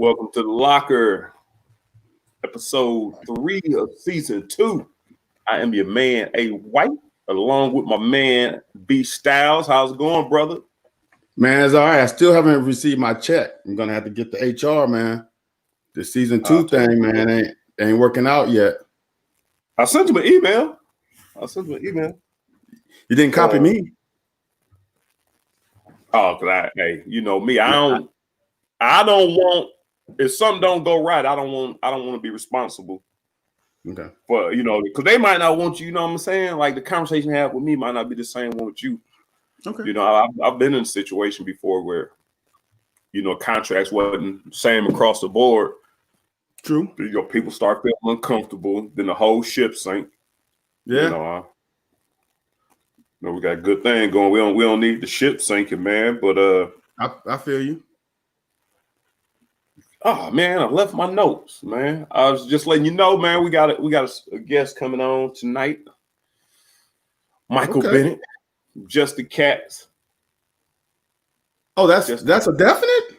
Welcome to the Locker, episode 3 of season 2. I am your man, A. White, along with my man, B. Styles. How's it going, brother? Man, it's all right. I still haven't received my check. I'm gonna have to get the HR, man. The season 2 thing, man, ain't working out yet. I sent you an email. You didn't copy me. Oh, cause you know me. I don't want. If something don't go right, I don't want to be responsible. Okay. But because they might not want you. You know what I'm saying? Like the conversation you have with me might not be the same one with you. Okay. I've been in a situation before where, contracts wasn't the same across the board. True. People start feeling uncomfortable, then the whole ship sank. Yeah. We got a good thing going. We don't need the ship sinking, man. But I feel you. Oh man, I left my notes, man. I was just letting you know, man. We got a guest coming on tonight. Michael Bennett, Just the Cats. Oh, that's a definite.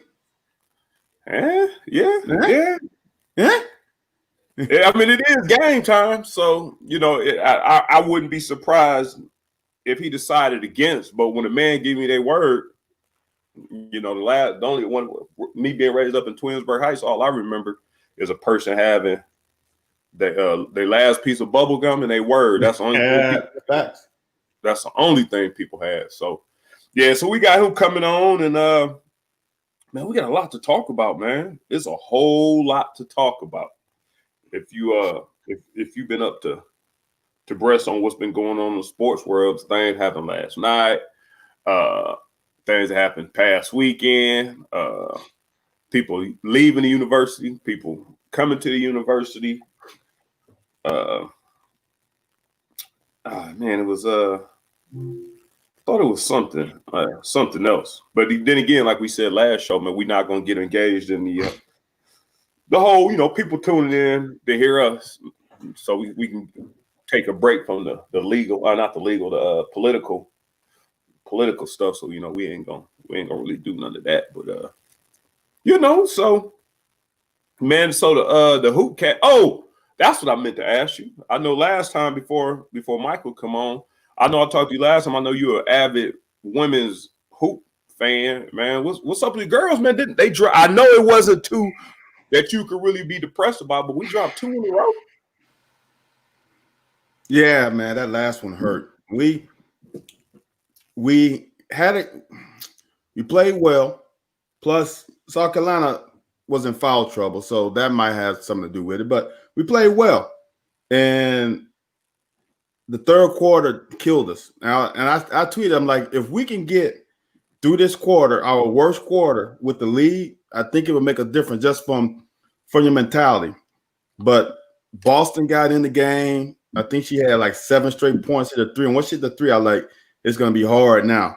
Yeah. I mean, it is game time, so I wouldn't be surprised if he decided against. But when a man give me their word, the only one, me being raised up in Twinsburg Heights, all I remember is a person having their last piece of bubble gum and their word. That's the only that's the only thing people had. So yeah, so we got him coming on, and man, we got a lot to talk about, man. It's a whole lot to talk about. If you've been up to breast on what's been going on in the sports world, things happened last night. Things that happened past weekend, people leaving the university, people coming to the university. Man, it was thought it was something else. But then again, like we said last show, man, we're not gonna get engaged in the whole, people tuning in to hear us, so we can take a break from the legal, not the legal, the political stuff. So we ain't gonna really do none of that. But so man, so the Hoop Cat. Oh, that's what I meant to ask you. I know last time before Michael come on, I know I talked to you last time. I know you're an avid women's hoop fan, man. What's up with the girls, man? Didn't they drop? I know it wasn't 2 that you could really be depressed about, but we dropped 2 in a row. Yeah, man, that last one hurt. We had it. We played well. Plus, South Carolina was in foul trouble, so that might have something to do with it. But we played well, and the third quarter killed us. Now, and I tweeted, I'm like, if we can get through this quarter, our worst quarter with the lead, I think it would make a difference just from your mentality. But Boston got in the game. I think she had like 7 straight points, hit a 3. And once she hit the 3, I like, it's going to be hard now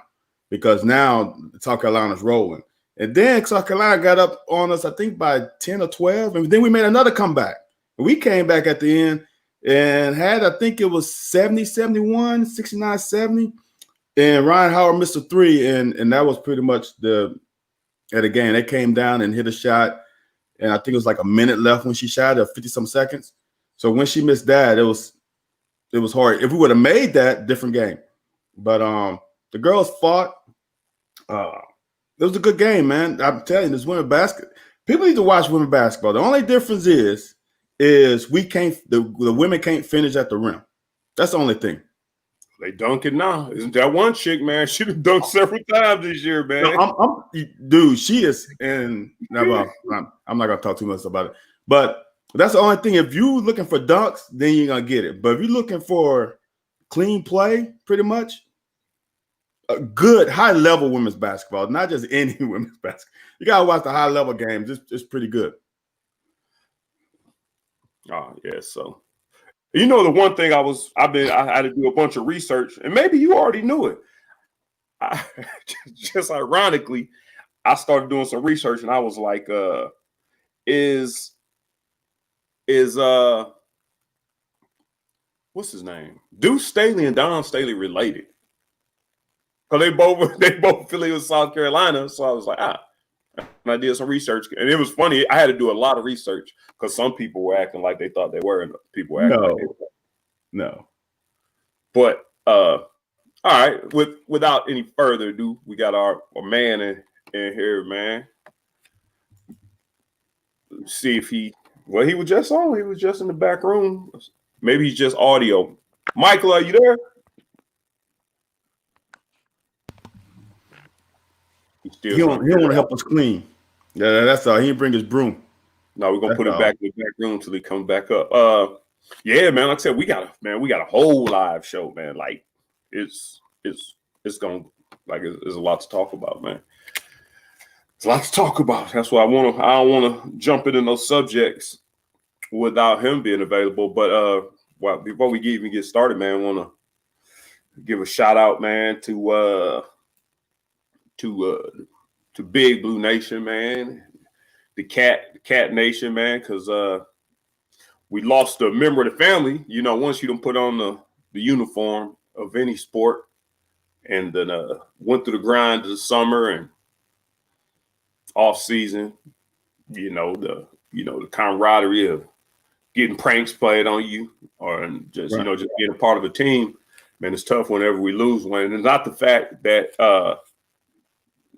because now South Carolina's rolling. And then South Carolina got up on us, I think, by 10 or 12. And then we made another comeback. We came back at the end and had, I think it was 70-71, 69-70. And Ryan Howard missed a 3. And that was pretty much at the game. They came down and hit a shot. And I think it was like a minute left when she shot it, 50-some seconds. So when she missed that, it was hard. If we would have made that, different game. But the girls fought. It was a good game, man. I'm telling you, this women basketball. People need to watch women basketball. The only difference is we can't. The women can't finish at the rim. That's the only thing. They dunk it now. Isn't that one chick, man? She done dunked several times this year, man. No, dude, she is. And I'm not gonna talk too much about it. But That's the only thing. If you're looking for dunks, then you're gonna get it. But if you're looking for clean play, pretty much a good high level women's basketball, not just any women's basketball. You gotta watch the high level games. It's pretty good. Oh yeah, so you know the one thing I had to do a bunch of research, and maybe you already knew it. Just ironically, I started doing some research, and I was like, is what's his name? Deuce Staley and Don Staley related? Because they both affiliated with South Carolina, so I was like, and I did some research, and it was funny. I had to do a lot of research because some people were acting like they thought they were, and people were acting like they were. No. But all right, without any further ado, we got our man in here, man. Let's see if he was just on. He was just in the back room. Maybe he's just audio. Michael, are you there? He don't want to help us clean. Yeah, that's all. He didn't bring his broom. No, we're gonna put him back in the back room until he comes back up. Yeah, man. Like I said, we got a whole live show, man. Like it's gonna there's a lot to talk about, man. There's a lot to talk about. That's why I don't want to jump into those subjects without him being available. But before we even get started, man, I want to give a shout out, man, to Big Blue Nation, man, the Cat Nation, man, because we lost a member of the family. You know, once you don't put on the uniform of any sport, and then went through the grind of the summer and off season, the camaraderie of getting pranks played on you, or just right. Just being a part of a team. Man, it's tough whenever we lose one. And it's not the fact that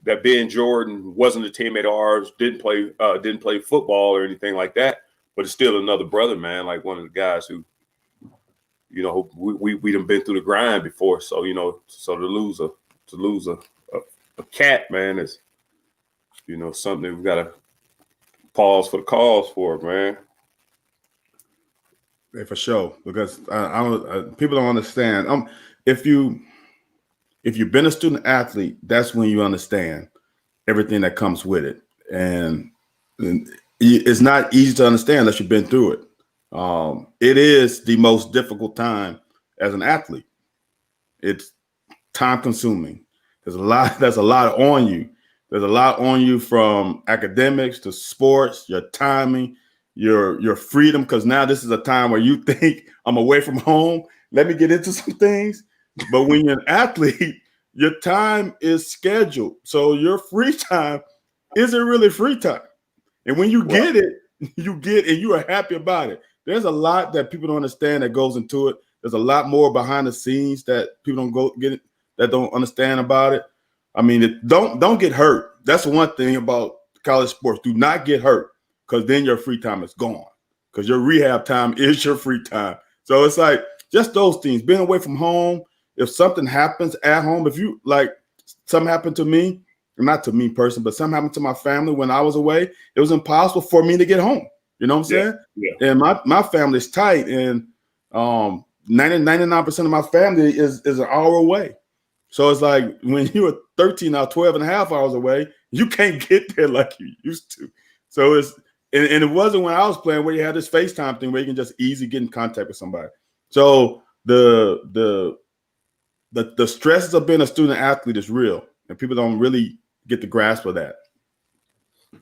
that Ben Jordan wasn't a teammate of ours, didn't play football or anything like that, but it's still another brother, man. Like one of the guys who, we done been through the grind before. So so to lose a cat, man, is something we've got to pause for the cause for, man. Yeah, for sure, because people don't understand. If you've been a student athlete, that's when you understand everything that comes with it, and it's not easy to understand unless you've been through it. It is the most difficult time as an athlete. It's time consuming. There's a lot on you. There's a lot on you, from academics to sports, your timing, your freedom, because now this is a time where you think, I'm away from home, let me get into some things. But when you're an athlete, your time is scheduled. So your free time isn't really free time. And when you get it, and you are happy about it. There's a lot that people don't understand that goes into it. There's a lot more behind the scenes that people don't understand about it. I mean, don't get hurt. That's one thing about college sports. Do not get hurt, because then your free time is gone, because your rehab time is your free time. So it's like just those things, being away from home. If something happens at home, if you something happened to me, not to me personally, but something happened to my family when I was away, it was impossible for me to get home. You know what I'm saying? Yeah. And my family's tight, and 99% of my family is an hour away. So it's like when you were 13 now, 12 and a half hours away, you can't get there like you used to. So and it wasn't when I was playing where you had this FaceTime thing where you can just easily get in contact with somebody. So the stresses of being a student athlete is real, and people don't really get the grasp of that.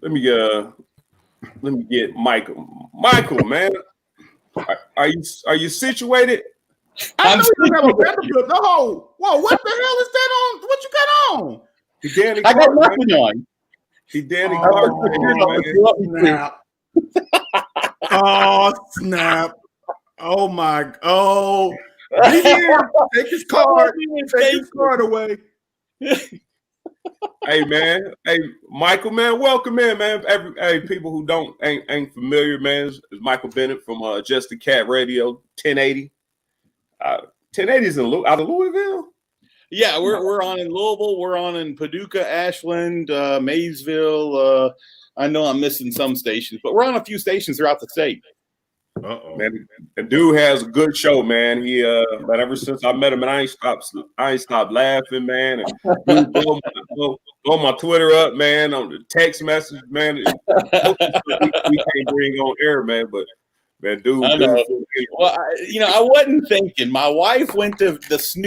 Let me get Michael. Michael, man, are you situated? I know you have a Vanderbilt. No, whoa, what the hell is that on? What you got on? I got nothing on. He Danny Clark. Snap. Oh, snap. Oh my. Oh. Take his card. Take his card away. Hey man, hey Michael, man, welcome in, man. People who ain't familiar, man, is Michael Bennett from Just the Cat Radio 1080. 1080 is out of Louisville. Yeah, we're on in Louisville. We're on in Paducah, Ashland, Maysville. I know I'm missing some stations, but we're on a few stations throughout the state. Man, the dude has a good show, man. He but ever since I met him, and I ain't stopped laughing, man. And dude, blow my Twitter up, man, on the text message, man. We can't bring on air, man, but man, dude. Well, I wasn't thinking. My wife went to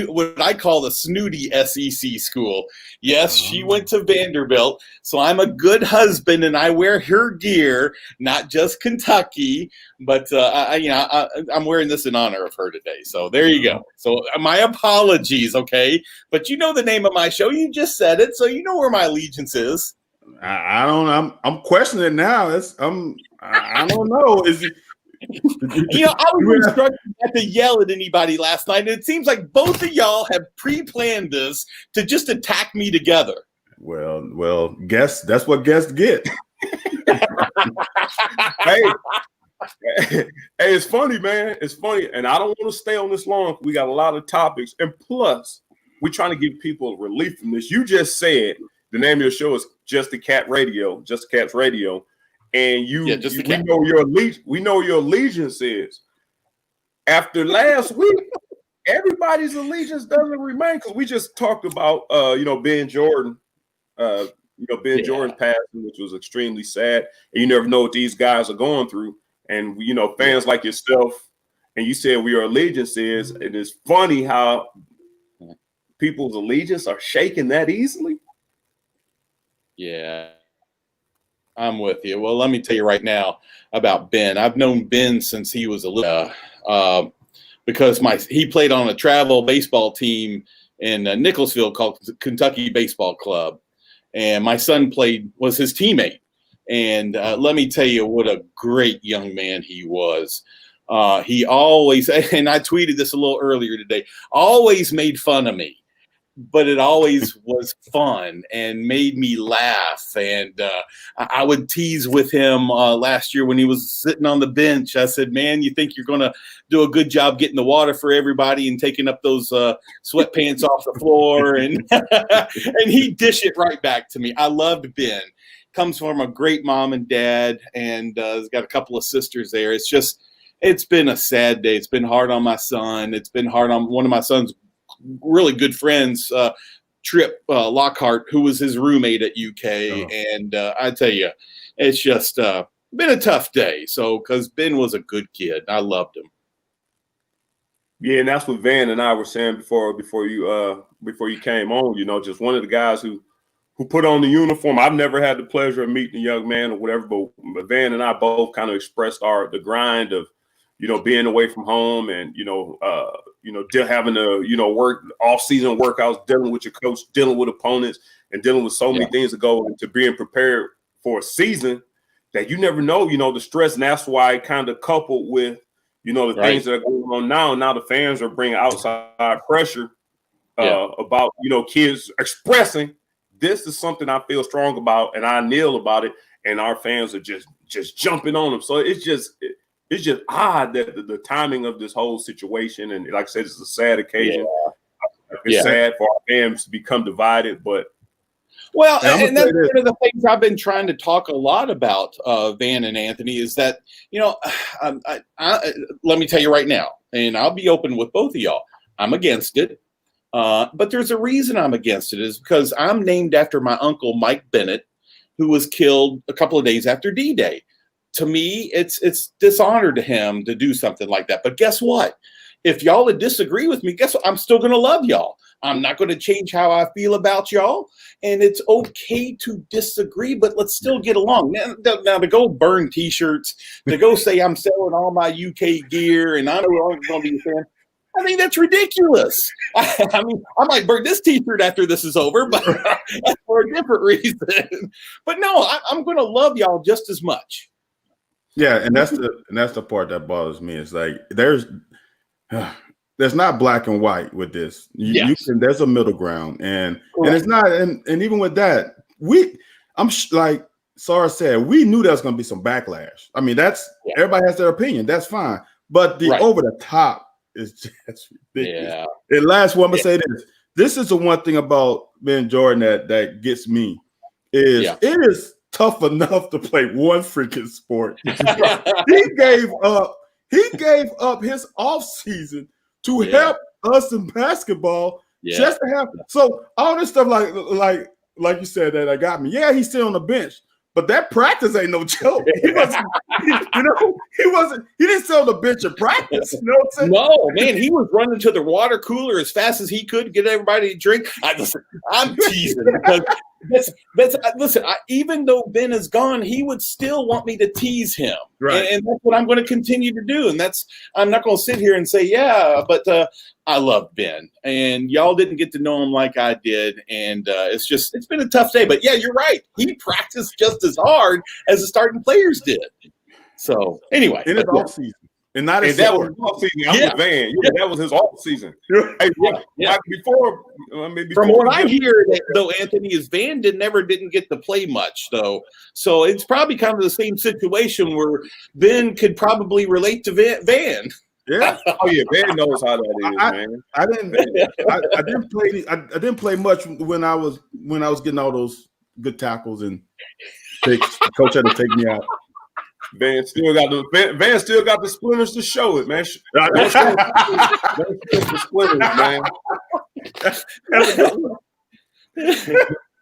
what I call the snooty SEC school. Yes, she went to Vanderbilt. So I'm a good husband, and I wear her gear, not just Kentucky. But I'm wearing this in honor of her today. So there you go. So my apologies, okay? But you know the name of my show. You just said it, so you know where my allegiance is. I don't. I'm questioning it now. I don't know. Is it? I was instructed not to yell at anybody last night, and it seems like both of y'all have pre-planned this to just attack me together. Well, that's what guests get. Hey, it's funny, man. It's funny, and I don't want to stay on this long. We got a lot of topics, and plus, we're trying to give people relief from this. You just said the name of your show is Just the Cat Radio, Just the Cat's Radio. And we know your allegiance is. After last week, everybody's allegiance doesn't remain, because we just talked about Ben Jordan, Jordan passing, which was extremely sad. And you never know what these guys are going through. And fans like yourself, and you said where your allegiance is, and it's funny how people's allegiance are shaken that easily. Yeah. I'm with you. Well, let me tell you right now about Ben. I've known Ben since he was a little, because he played on a travel baseball team in Nicholasville called Kentucky Baseball Club, and my son was his teammate. And let me tell you what a great young man he was. He always, and I tweeted this a little earlier today, always made fun of me. But it always was fun and made me laugh. And I would tease with him last year when he was sitting on the bench. I said, man, you think you're going to do a good job getting the water for everybody and taking up those sweatpants off the floor? And he'd dish it right back to me. I loved Ben. Comes from a great mom and dad, and has got a couple of sisters there. It's been a sad day. It's been hard on my son. It's been hard on one of my son's really good friends, Trip Lockhart, who was his roommate at UK. And I tell you, it's just been a tough day. So, because Ben was a good kid. I loved him. Yeah, and that's what Van and I were saying before you came on, just one of the guys who put on the uniform. I've never had the pleasure of meeting a young man or whatever, but Van and I both kind of expressed the grind of, being away from home and, having to, work off-season workouts, dealing with your coach, dealing with opponents, and dealing with so many things that go into being prepared for a season that you never know, the stress. And that's why kind of coupled with, the things that are going on now. Now the fans are bringing outside pressure about, kids expressing. This is something I feel strong about, and I kneel about it, and our fans are just jumping on them. So it's just odd that the timing of this whole situation, and like I said, it's a sad occasion. It's sad for our fans to become divided, but and that's one of the things I've been trying to talk a lot about, Van and Anthony, is that let me tell you right now, and I'll be open with both of y'all. I'm against it, but there's a reason I'm against it. Is because I'm named after my uncle Mike Bennett, who was killed a couple of days after D-Day. To me, it's dishonor to him to do something like that. But guess what? If y'all would disagree with me, guess what? I'm still going to love y'all. I'm not going to change how I feel about y'all. And it's okay to disagree, but let's still get along. Now to go burn T-shirts, to go say I'm selling all my UK gear and I'm going to be a fan, I think that's ridiculous. I mean, I might burn this T-shirt after this is over, but that's for a different reason. But no, I'm going to love y'all just as much. Yeah, and that's the part that bothers me. It's like there's not black and white with this. There's a middle ground, and it's not. And even with that, like Sarah said, we knew there was going to be some backlash. I mean, everybody has their opinion. That's fine, but the over the top is just ridiculous. Yeah. And last one, I'm gonna say this. This is the one thing about Ben Jordan that gets me is it is tough enough to play one freaking sport. He gave up He gave up his offseason to help us in basketball just to have. So all this stuff, like you said, that got me. Yeah, he's still on the bench, but that practice ain't no joke. He wasn't, he didn't sit on the bench at practice. You know what I'm saying? No, man, he was running to the water cooler as fast as he could to get everybody to drink. I'm teasing because listen. Even though Ben is gone, he would still want me to tease him, right? And that's what I'm going to continue to do. And I'm not going to sit here and say, yeah, but I love Ben, and y'all didn't get to know him like I did, and it's been a tough day. But yeah, you're right. He practiced just as hard as the starting players did. So anyway, in his off season, and not and that was off season. I'm with Van. Yeah, that was his off season. Hey, before, from what I hear, though, Anthony, is Van didn't get to play much, though. So it's probably kind of the same situation where Ben could probably relate to Van. Yeah. Oh yeah, Van knows how that is, man. I didn't play much when I was getting all those good tackles and picks. Coach had to take me out. Van still got the splinters to show it, man. The splinters, man.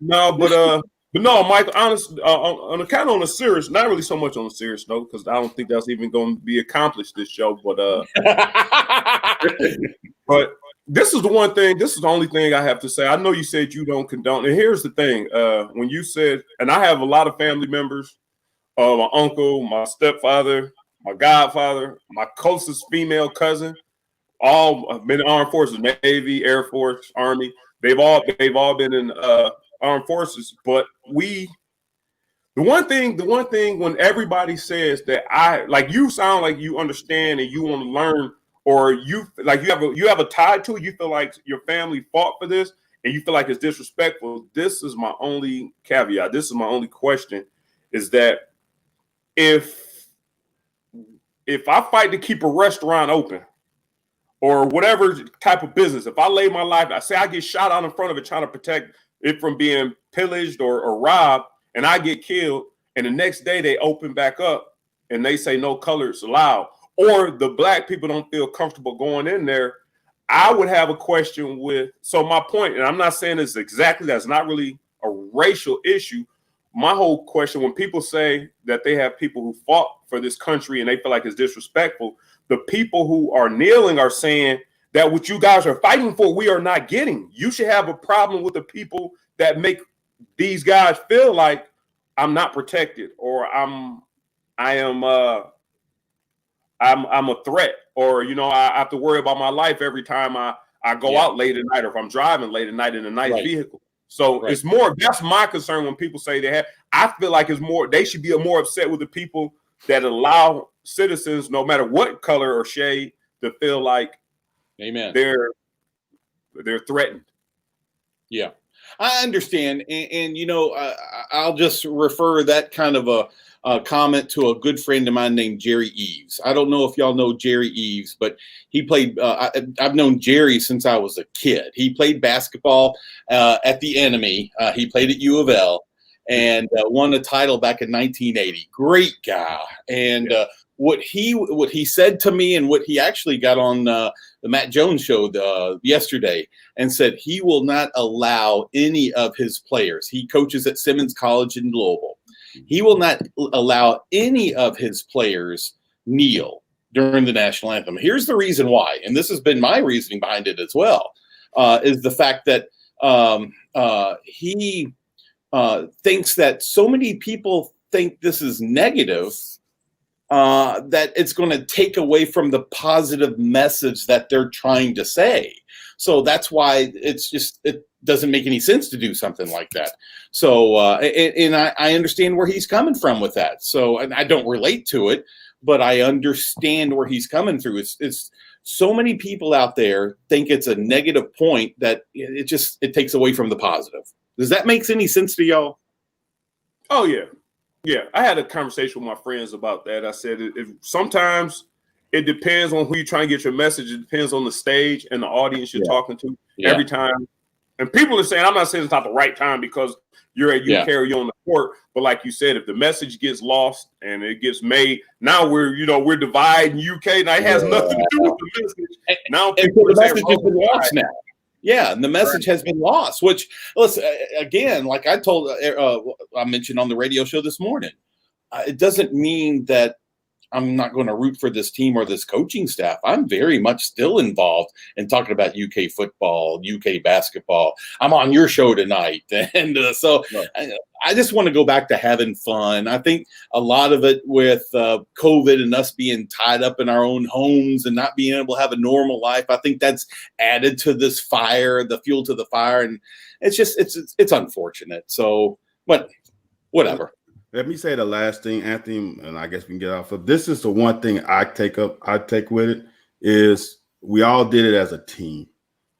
No, but no, Mike. Honestly, on a kind of on a serious, not really so much on a serious note, because I don't think that's even going to be accomplished this show. But but this is the one thing. This is the only thing I have to say. I know you said you don't condone, and here's the thing. When you said, and I have a lot of family members. My uncle, my stepfather, my godfather, my closest female cousin, all have been in armed forces, Navy, Air Force, Army. They've all been in armed forces. But the one thing when everybody says that you sound like you understand and you want to learn, or you have a tie to it, you feel like your family fought for this and you feel like it's disrespectful. This is my only caveat. This is my only question, is that if I fight to keep a restaurant open or whatever type of business, if I lay my life, I say I get shot out in front of it trying to protect it from being pillaged or robbed, and I get killed, and the next day they open back up and they say no colors allowed, or the black people don't feel comfortable going in there, I would have a question with, so my point, and I'm not saying this exactly, that's not really a racial issue. My whole question, when people say that they have people who fought for this country and they feel like it's disrespectful, the people who are kneeling are saying that what you guys are fighting for, we are not getting. You should have a problem with the people that make these guys feel like I'm not protected, or I'm a threat, or I have to worry about my life every time I go out late at night, or if I'm driving late at night in a nice vehicle. So it's more, that's my concern when people say I feel like it's more, they should be more upset with the people that allow citizens, no matter what color or shade, to feel like they're threatened. Yeah, I understand. And I'll just refer that kind of a comment to a good friend of mine named Jerry Eves. I don't know if y'all know Jerry Eves, but he played, I've known Jerry since I was a kid. He played basketball at the Enemy. He played at U of L and won a title back in 1980. Great guy. And what he said to me, and what he actually got on the Matt Jones show yesterday, and said he will not allow any of his players. He coaches at Simmons College in Louisville. He will not allow any of his players kneel during the national anthem. Here's the reason why, and this has been my reasoning behind it as well, is the fact that he thinks that so many people think this is negative, that it's going to take away from the positive message that they're trying to say. So that's why it doesn't make any sense to do something like that. So, and I understand where he's coming from with that. So, and I don't relate to it, but I understand where he's coming through. It's so many people out there think it's a negative point that it takes away from the positive. Does that make any sense to y'all? Oh yeah. Yeah. I had a conversation with my friends about that. I said, sometimes it depends on who you're trying to get your message. It depends on the stage and the audience you're talking to every time. And people are saying, I'm not saying it's not the right time, because you carry on the court. But like you said, if the message gets lost and it gets made, now we're dividing UK. Now it has nothing to do with the message. Now people the message has been lost now. Yeah, and the message has been lost. Which, listen, again, like I told, I mentioned on the radio show this morning, it doesn't mean that I'm not going to root for this team or this coaching staff. I'm very much still involved in talking about UK football, UK basketball. I'm on your show tonight. And so I just want to go back to having fun. I think a lot of it with COVID and us being tied up in our own homes and not being able to have a normal life, I think that's added to this fire, the fuel to the fire. And it's just, it's unfortunate. So, but whatever. Let me say the last thing, Anthony, and I guess we can get off of this. Is the one thing I take with it is we all did it as a team.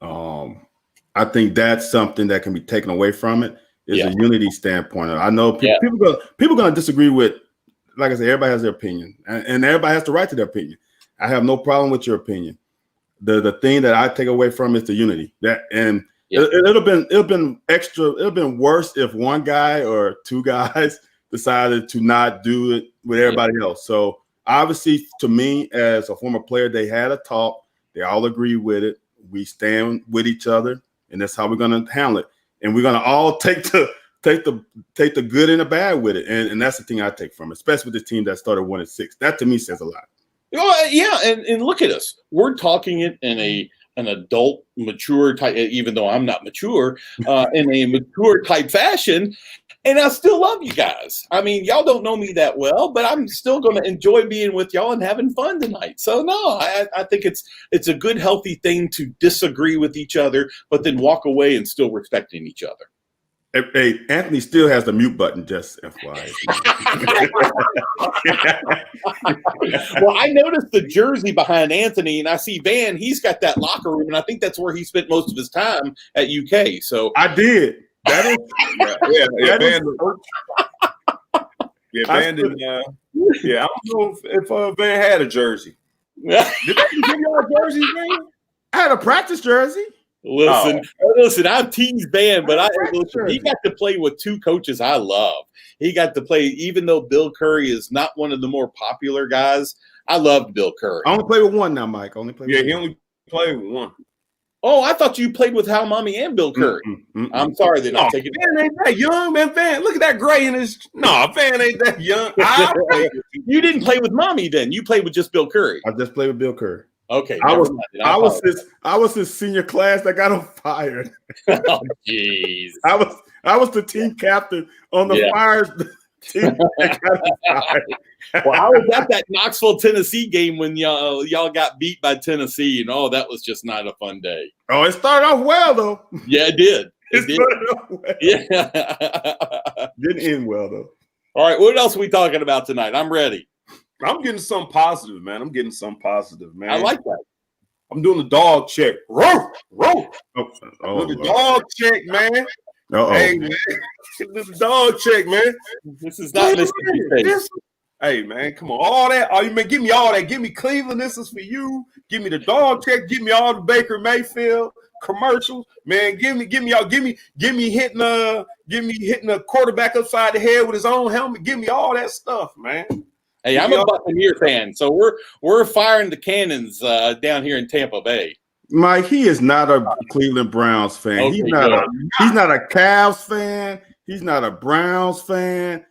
I think that's something that can be taken away from it is a unity standpoint. I know people going to disagree with, like I said, everybody has their opinion, and everybody has the right to their opinion. I have no problem with your opinion. The thing that I take away from is the unity. It'll been worse if one guy or two guys decided to not do it with everybody else. So obviously, to me, as a former player, they had a talk. They all agree with it. We stand with each other, and that's how we're going to handle it. And we're going to all take the good and the bad with it. And that's the thing I take from it, especially with this team that started 1-6. That to me says a lot. Oh, yeah, and look at us. We're talking it in an adult, mature type, even though I'm not mature, in a mature type fashion. And I still love you guys. I mean, y'all don't know me that well, but I'm still going to enjoy being with y'all and having fun tonight. So, no, I think it's a good, healthy thing to disagree with each other, but then walk away and still respecting each other. Hey, Anthony still has the mute button, just FYI. Well, I noticed the jersey behind Anthony, and I see Van. He's got that locker room, and I think that's where he spent most of his time at UK. So I did. That is, Van didn't. I don't know if Van had a jersey. Did they give y'all a jersey, Van? I had a practice jersey. Listen, I've teased Van, but he got to play with two coaches I love. He got to play, even though Bill Curry is not one of the more popular guys, I loved Bill Curry. I only play with one now, Mike. He only played with one. Oh, I thought you played with Hal Mommy and Bill Curry. I'm sorry they're not taking Van ain't that young, man. Van, look at that gray in his. No, Van ain't that young. You didn't play with Mommy then. You played with just Bill Curry. I just played with Bill Curry. Okay. I was his senior class that got him fired. Oh, jeez. I was the team captain on the Fires team that got him fired. Well, I was at that Knoxville, Tennessee game when y'all got beat by Tennessee, and that was just not a fun day. Oh, it started off well though. Yeah, it did. Started off well. Yeah. Didn't end well though. All right, what else are we talking about tonight? I'm ready. I'm getting some positive, man. I like that. I'm doing the dog check. Row. The dog check, man. Hey, man. The dog check, man. This is not Mississippi. Hey, man, come on. All that. Oh, you man, give me all that. Give me Cleveland. This is for you. Give me the dog check. Give me all the Baker Mayfield commercials. Man, give me hitting a quarterback upside the head with his own helmet. Give me all that stuff, man. Hey, I'm a Buccaneer fan, so we're firing the cannons down here in Tampa Bay. Mike, he is not a Cleveland Browns fan. Okay, he's not a Cavs fan. He's not a Browns fan.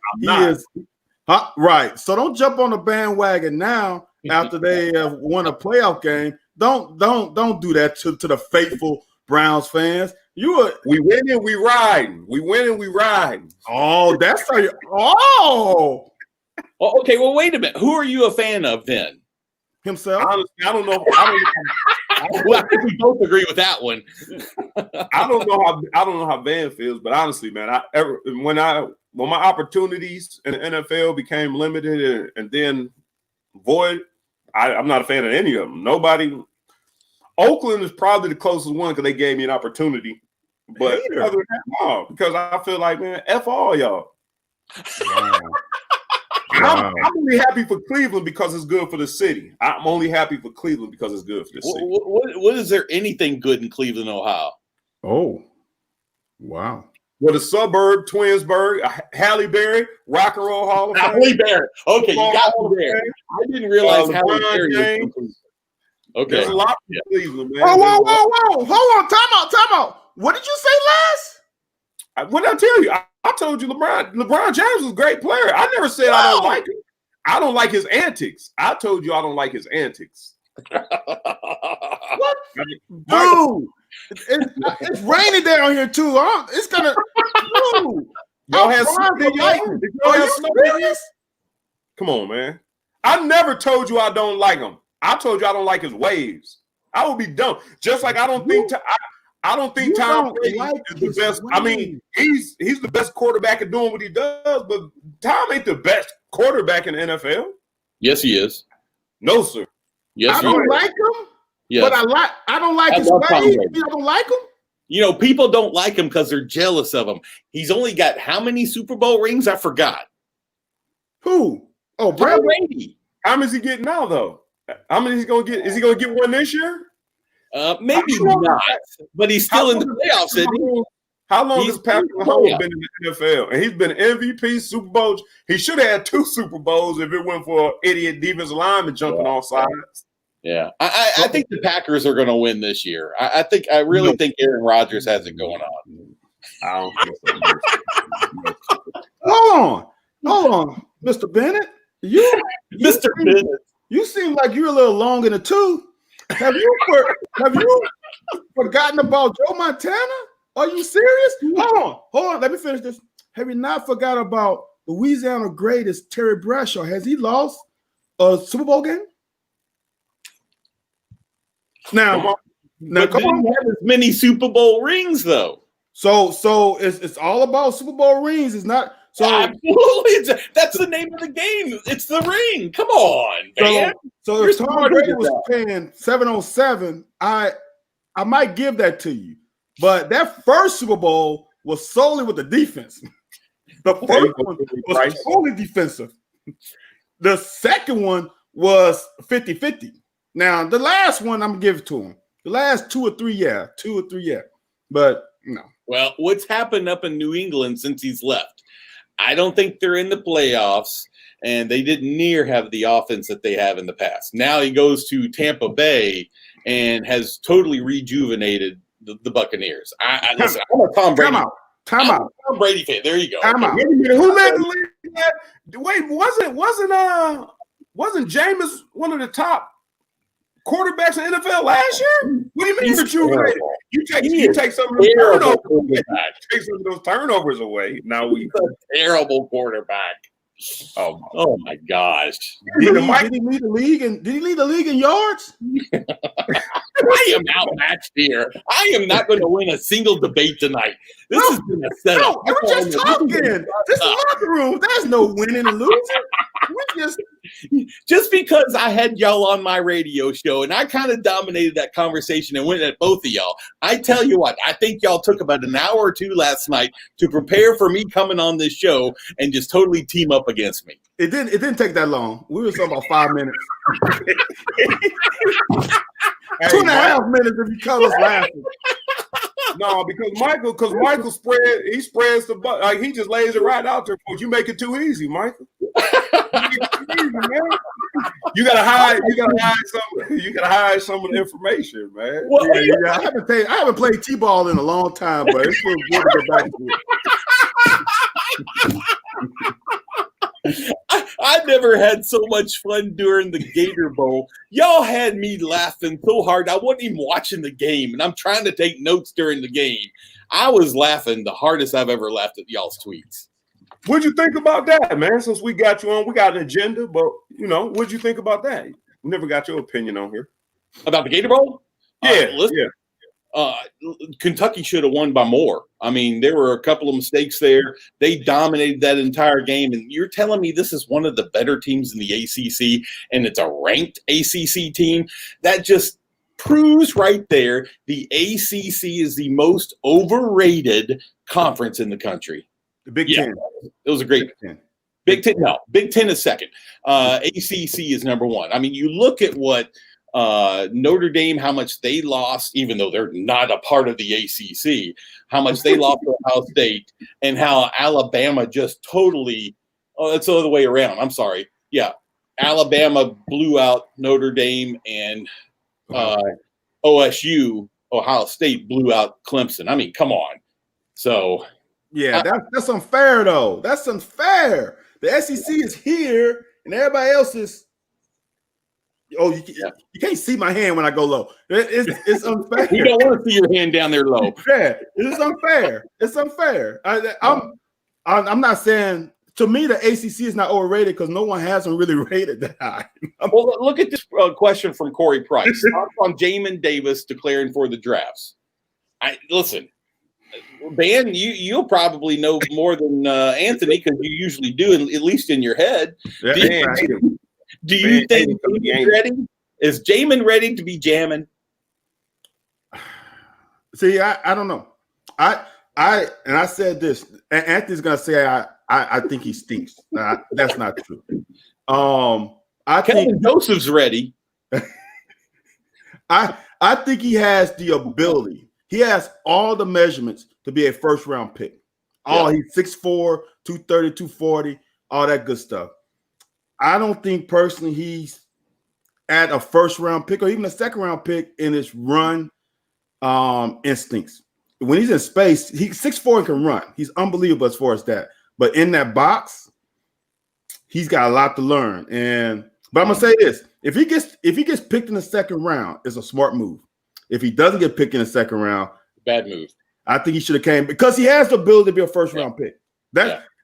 Right. So don't jump on the bandwagon now after they have won a playoff game. Don't do that to the faithful Browns fans. We winning, we riding. We winning, we riding. Oh, that's how you. Oh. Oh, okay, well, wait a minute. Who are you a fan of then? Himself. Honestly, I don't know. Well, I think we both agree with that one. I don't know how Van feels, but honestly, man, when my opportunities in the NFL became limited and then void, I'm not a fan of any of them. Nobody. Oakland is probably the closest one because they gave me an opportunity. But other than that, no, because I feel like, man, F all y'all. Wow. I'm only happy for Cleveland because it's good for the city. I'm only happy for Cleveland because it's good for the city. What is there anything good in Cleveland, Ohio? Oh, wow. with a suburb, Twinsburg, Halle Berry, Rock and Roll Hall of Fame. Halle Berry. Okay, you got me there. I didn't realize Halle LeBron Berry. James. Okay. There's a lot of Cleveland, man. Whoa. Hold on. Time out. What did you say last? What did I tell you? I told you LeBron James was a great player. I never said I don't like him. I don't like his antics. I told you I don't like his antics. What? Dude, it's raining down here too. It's gonna. Dude, Y'all had Are you serious? Come on, man. I never told you I don't like him. I told you I don't like his waves. I would be dumb. Just like I don't think I don't think Tom Brady is the best. I mean, he's the best quarterback at doing what he does, but Tom ain't the best quarterback in the NFL. Yes, he is. No, sir. Yes, I don't like him. Yes. But I don't like his ways. I don't like him. You know, people don't like him because they're jealous of him. He's only got how many Super Bowl rings? I forgot. Who? Oh, Tom Brady. Brady. How many is he getting now, though? How many is he going to get? Is he going to get one this year? Maybe not, but he's still in the playoffs, isn't he? How long has Patrick Mahomes been in the NFL? And he's been MVP, Super Bowl. He should have had 2 Super Bowls if it went for an idiot defensive lineman jumping off sides. Yeah, I think the Packers are going to win this year. I really think Aaron Rodgers has it going on. I don't think so. Hold on, Mr. Bennett. Mr. Bennett. You seem like you're a little long in the tooth. Have you forgotten about Joe Montana? Are you serious? Hold on. Let me finish this. Have you not forgot about Louisiana greatest Terry Bradshaw? Has he lost a Super Bowl game? Now, come on. Have as many Super Bowl rings though. So it's all about Super Bowl rings. It's not. So absolutely, that's the name of the game. It's the ring. Come on, man. So if Tom Brady was paying 707, I might give that to you. But that first Super Bowl was solely with the defense. The first one was totally defensive. The second one was 50-50. Now, the last one, I'm going to give it to him. The last 2 or 3, yeah. But no. Well, what's happened up in New England since he's left? I don't think they're in the playoffs, and they didn't near have the offense that they have in the past. Now he goes to Tampa Bay and has totally rejuvenated the Buccaneers. Listen, I'm a Tom Brady. Time out. Tom Brady fan. There you go. Time out. Who led the league? Wait, wasn't Jameis one of the top quarterbacks in the NFL last year? What do you mean rejuvenated? You take some of those turnovers. Take some of those turnovers away. Now he's a terrible quarterback. Oh my gosh! Did he lead the league? And did he lead the league in yards? I am outmatched here. I am not going to win a single debate tonight. This has been a setup. No, we're just talking. This is locker room. There's no winning and losing. Just because I had y'all on my radio show and I kind of dominated that conversation and went at both of y'all. I tell you what, I think y'all took about an hour or 2 last night to prepare for me coming on this show and just totally team up against me. It didn't take that long. We were talking about 5 minutes. 2.5 minutes if you cut us laughing. No, because Michael spreads the butt. Like he just lays it right out there. You make it too easy, Michael. You gotta hide some of the information, man. Well, I haven't played T-ball in a long time, but it's feels good to get back to it. I never had so much fun during the Gator Bowl. Y'all had me laughing so hard. I wasn't even watching the game, and I'm trying to take notes during the game. I was laughing the hardest I've ever laughed at y'all's tweets. What'd you think about that, man? Since we got you on, we got an agenda, but what'd you think about that? We never got your opinion on here. About the Gator Bowl? Yeah. Kentucky should have won by more. I mean, there were a couple of mistakes there. They dominated that entire game. And you're telling me this is one of the better teams in the ACC and it's a ranked ACC team? That just proves right there the ACC is the most overrated conference in the country. The Big Ten. It was a great Big Ten. No, Big Ten is second. ACC is number 1. I mean, you look at what Notre Dame, how much they lost, even though they're not a part of the ACC, how much they lost to Ohio State, and how Alabama just totally it's the other way around. I'm sorry. Yeah. Alabama blew out Notre Dame, and OSU, Ohio State, blew out Clemson. I mean, come on. So yeah, that's unfair though. That's unfair. The SEC is here, and everybody else is. Oh, you can't see my hand when I go low. It's unfair. You don't want to see your hand down there low. Yeah, it's unfair. It's unfair. I'm not saying. To me, the ACC is not overrated because no one has them really rated that high. Well, look at this question from Corey Price. Thoughts on Jamin Davis declaring for the drafts. Listen, Ben, you'll probably know more than Anthony because you usually do, at least in your head. Yeah, do you think he's ready? Is Jamin ready to be jamming? See, I don't know. I said this. Anthony's gonna say I think he stinks. That's not true. I think Joseph's ready. I think he has the ability. He has all the measurements to be a first round pick. He's 6'4", 230, 240, all that good stuff. I don't think personally he's at a first round pick or even a second round pick in his run instincts. When he's in space, he's 6'4" and can run. He's unbelievable as far as that. But in that box, he's got a lot to learn. But I'm gonna say this: if he gets picked in the second round, it's a smart move. If he doesn't get picked in the second round, bad move. I think he should have came because he has the ability to be a first round pick.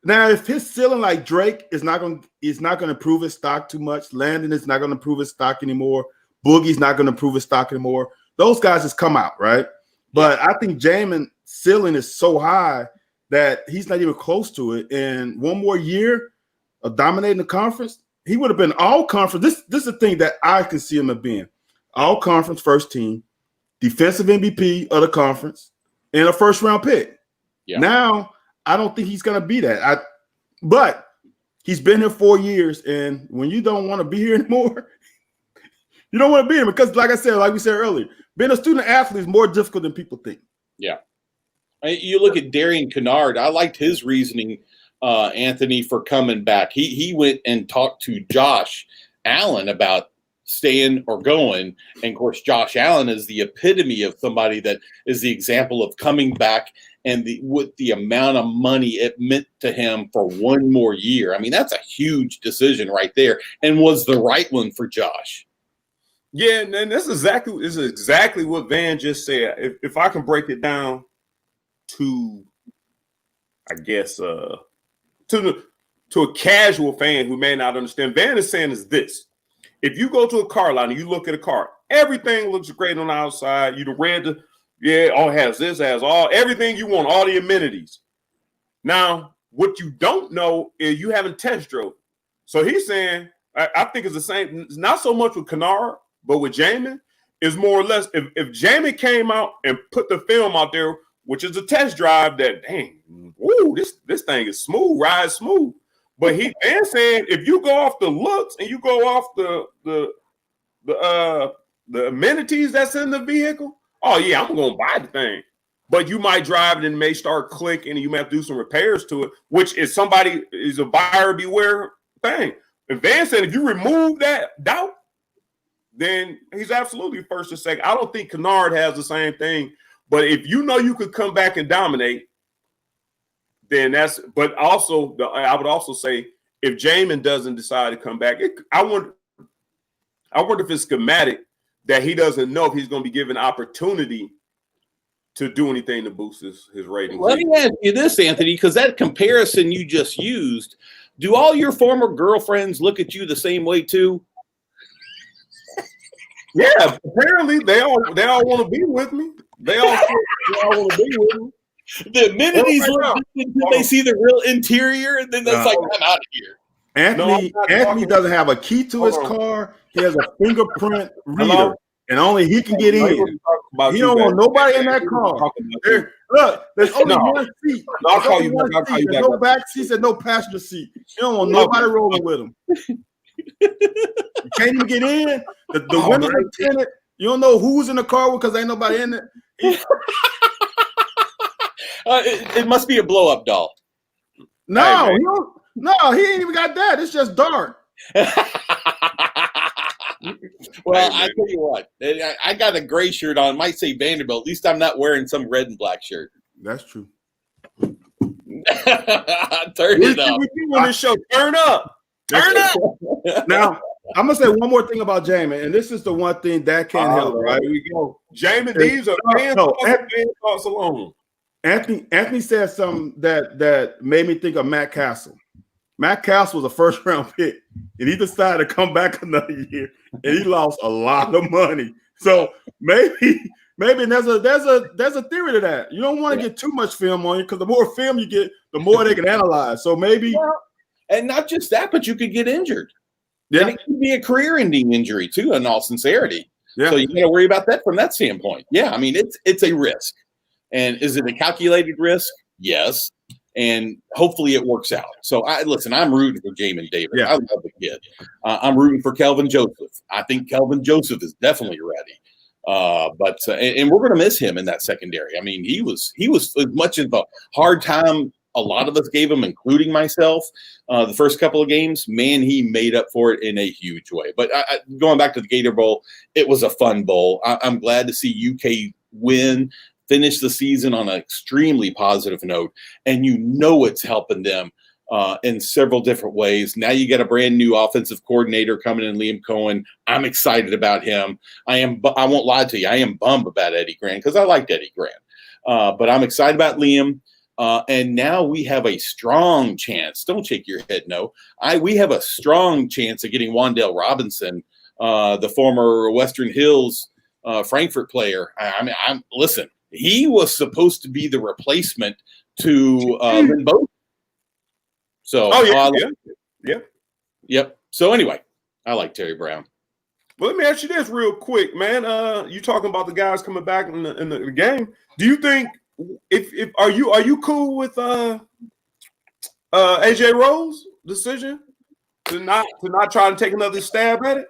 Now, if his ceiling like Drake is not going to improve his stock too much, Landon is not going to improve his stock anymore. Boogie's not going to improve his stock anymore. Those guys just come out, right? But I think Jamin's ceiling is so high that he's not even close to it. And one more year of dominating the conference, he would have been all conference. This is the thing that I can see him as being all conference first team, defensive MVP of the conference, and a first round pick. Yeah. Now, I don't think he's going to be that. But he's been here 4 years, and when you don't want to be here anymore, you don't want to be here because, like we said earlier, being a student athlete is more difficult than people think. Yeah. You look at Darian Kennard. I liked his reasoning, Anthony, for coming back. He went and talked to Josh Allen about staying or going. And, of course, Josh Allen is the epitome of somebody that is the example of coming back and with the amount of money it meant to him for one more year. I mean, that's a huge decision right there and was the right one for Josh. Yeah, and this is exactly what Van just said. If I can break it down to, I guess, to a casual fan who may not understand, Van is saying is this. If you go to a car lot and you look at a car, everything looks great on the outside. You read it has this, has everything you want, all the amenities. Now, what you don't know is you haven't test drove. So he's saying, I think it's the same, not so much with Kennard, but with Jamin, is more or less, if Jamin came out and put the film out there, which is a test drive that, dang, woo, this thing is smooth, rides smooth. But they're saying if you go off the looks and you go off the amenities that's in the vehicle, oh yeah, I'm gonna buy the thing. But you might drive it and it may start clicking and you may have to do some repairs to it, which is a buyer beware thing. And Van said if you remove that doubt, then he's absolutely first or second. I don't think Kennard has the same thing. But if you know you could come back and dominate, then but also I would also say if Jamin doesn't decide to come back, I wonder if it's schematic that he doesn't know if he's going to be given opportunity to do anything to boost his ratings. Let me ask you this, Anthony, because that comparison you just used, do all your former girlfriends look at you the same way too? Yeah, apparently they all want to be with me. They all want to be with me. The amenities look good until they see the real interior, and then that's like, I'm out of here. Anthony doesn't have a key to his car. He has a fingerprint reader, and only he can get in. He don't want nobody in that car. Look, there's only one seat. There's no back seats and no passenger seat. He don't want nobody rolling with him. You can't even get in. The windows are tinted. You don't know who's in the car because ain't nobody in it. It must be a blow-up doll. No, Hey, he ain't even got that. It's just dark. Well, I tell you what, I got a gray shirt on. It might say Vanderbilt. At least I'm not wearing some red and black shirt. That's true. Turn it up. We do on this show. Turn up. Turn up. Now, I'm gonna say one more thing about Jamin, and this is the one thing that can't help, right? Here we go. Jamin, these are fan thoughts alone. Anthony said something that made me think of Matt Castle. Matt Castle was a first-round pick, and he decided to come back another year, and he lost a lot of money. So maybe there's a theory to that. You don't want to get too much film on you because the more film you get, the more they can analyze. So maybe, and not just that, but you could get injured. Yeah, and it could be a career-ending injury too. In all sincerity, yeah. So you got to worry about that from that standpoint. Yeah, I mean it's a risk, and is it a calculated risk? Yes. And hopefully it works out. So I'm rooting for Jamin Davis. Yeah. I love the kid. I'm rooting for Kelvin Joseph. I think Kelvin Joseph is definitely ready. But we're going to miss him in that secondary. I mean, he was as much of a hard time a lot of us gave him, including myself, the first couple of games. Man, he made up for it in a huge way. But going back to the Gator Bowl, it was a fun bowl. I'm glad to see UK win. Finish the season on an extremely positive note, and it's helping them in several different ways. Now you got a brand new offensive coordinator coming in, Liam Cohen. I'm excited about him. I won't lie to you. I am bummed about Eddie Gran because I liked Eddie Gran, but I'm excited about Liam. And now we have a strong chance. Don't shake your head. No, we have a strong chance of getting Wan'Dale Robinson, the former Western Hills Frankfurt player. Listen. He was supposed to be the replacement to Lynn Bowden. So, Yep. So anyway, I like Terry Brown. Well, let me ask you this real quick, man. You talking about the guys coming back in the game? Do you think are you cool with AJ Rose decision to not try to take another stab at it?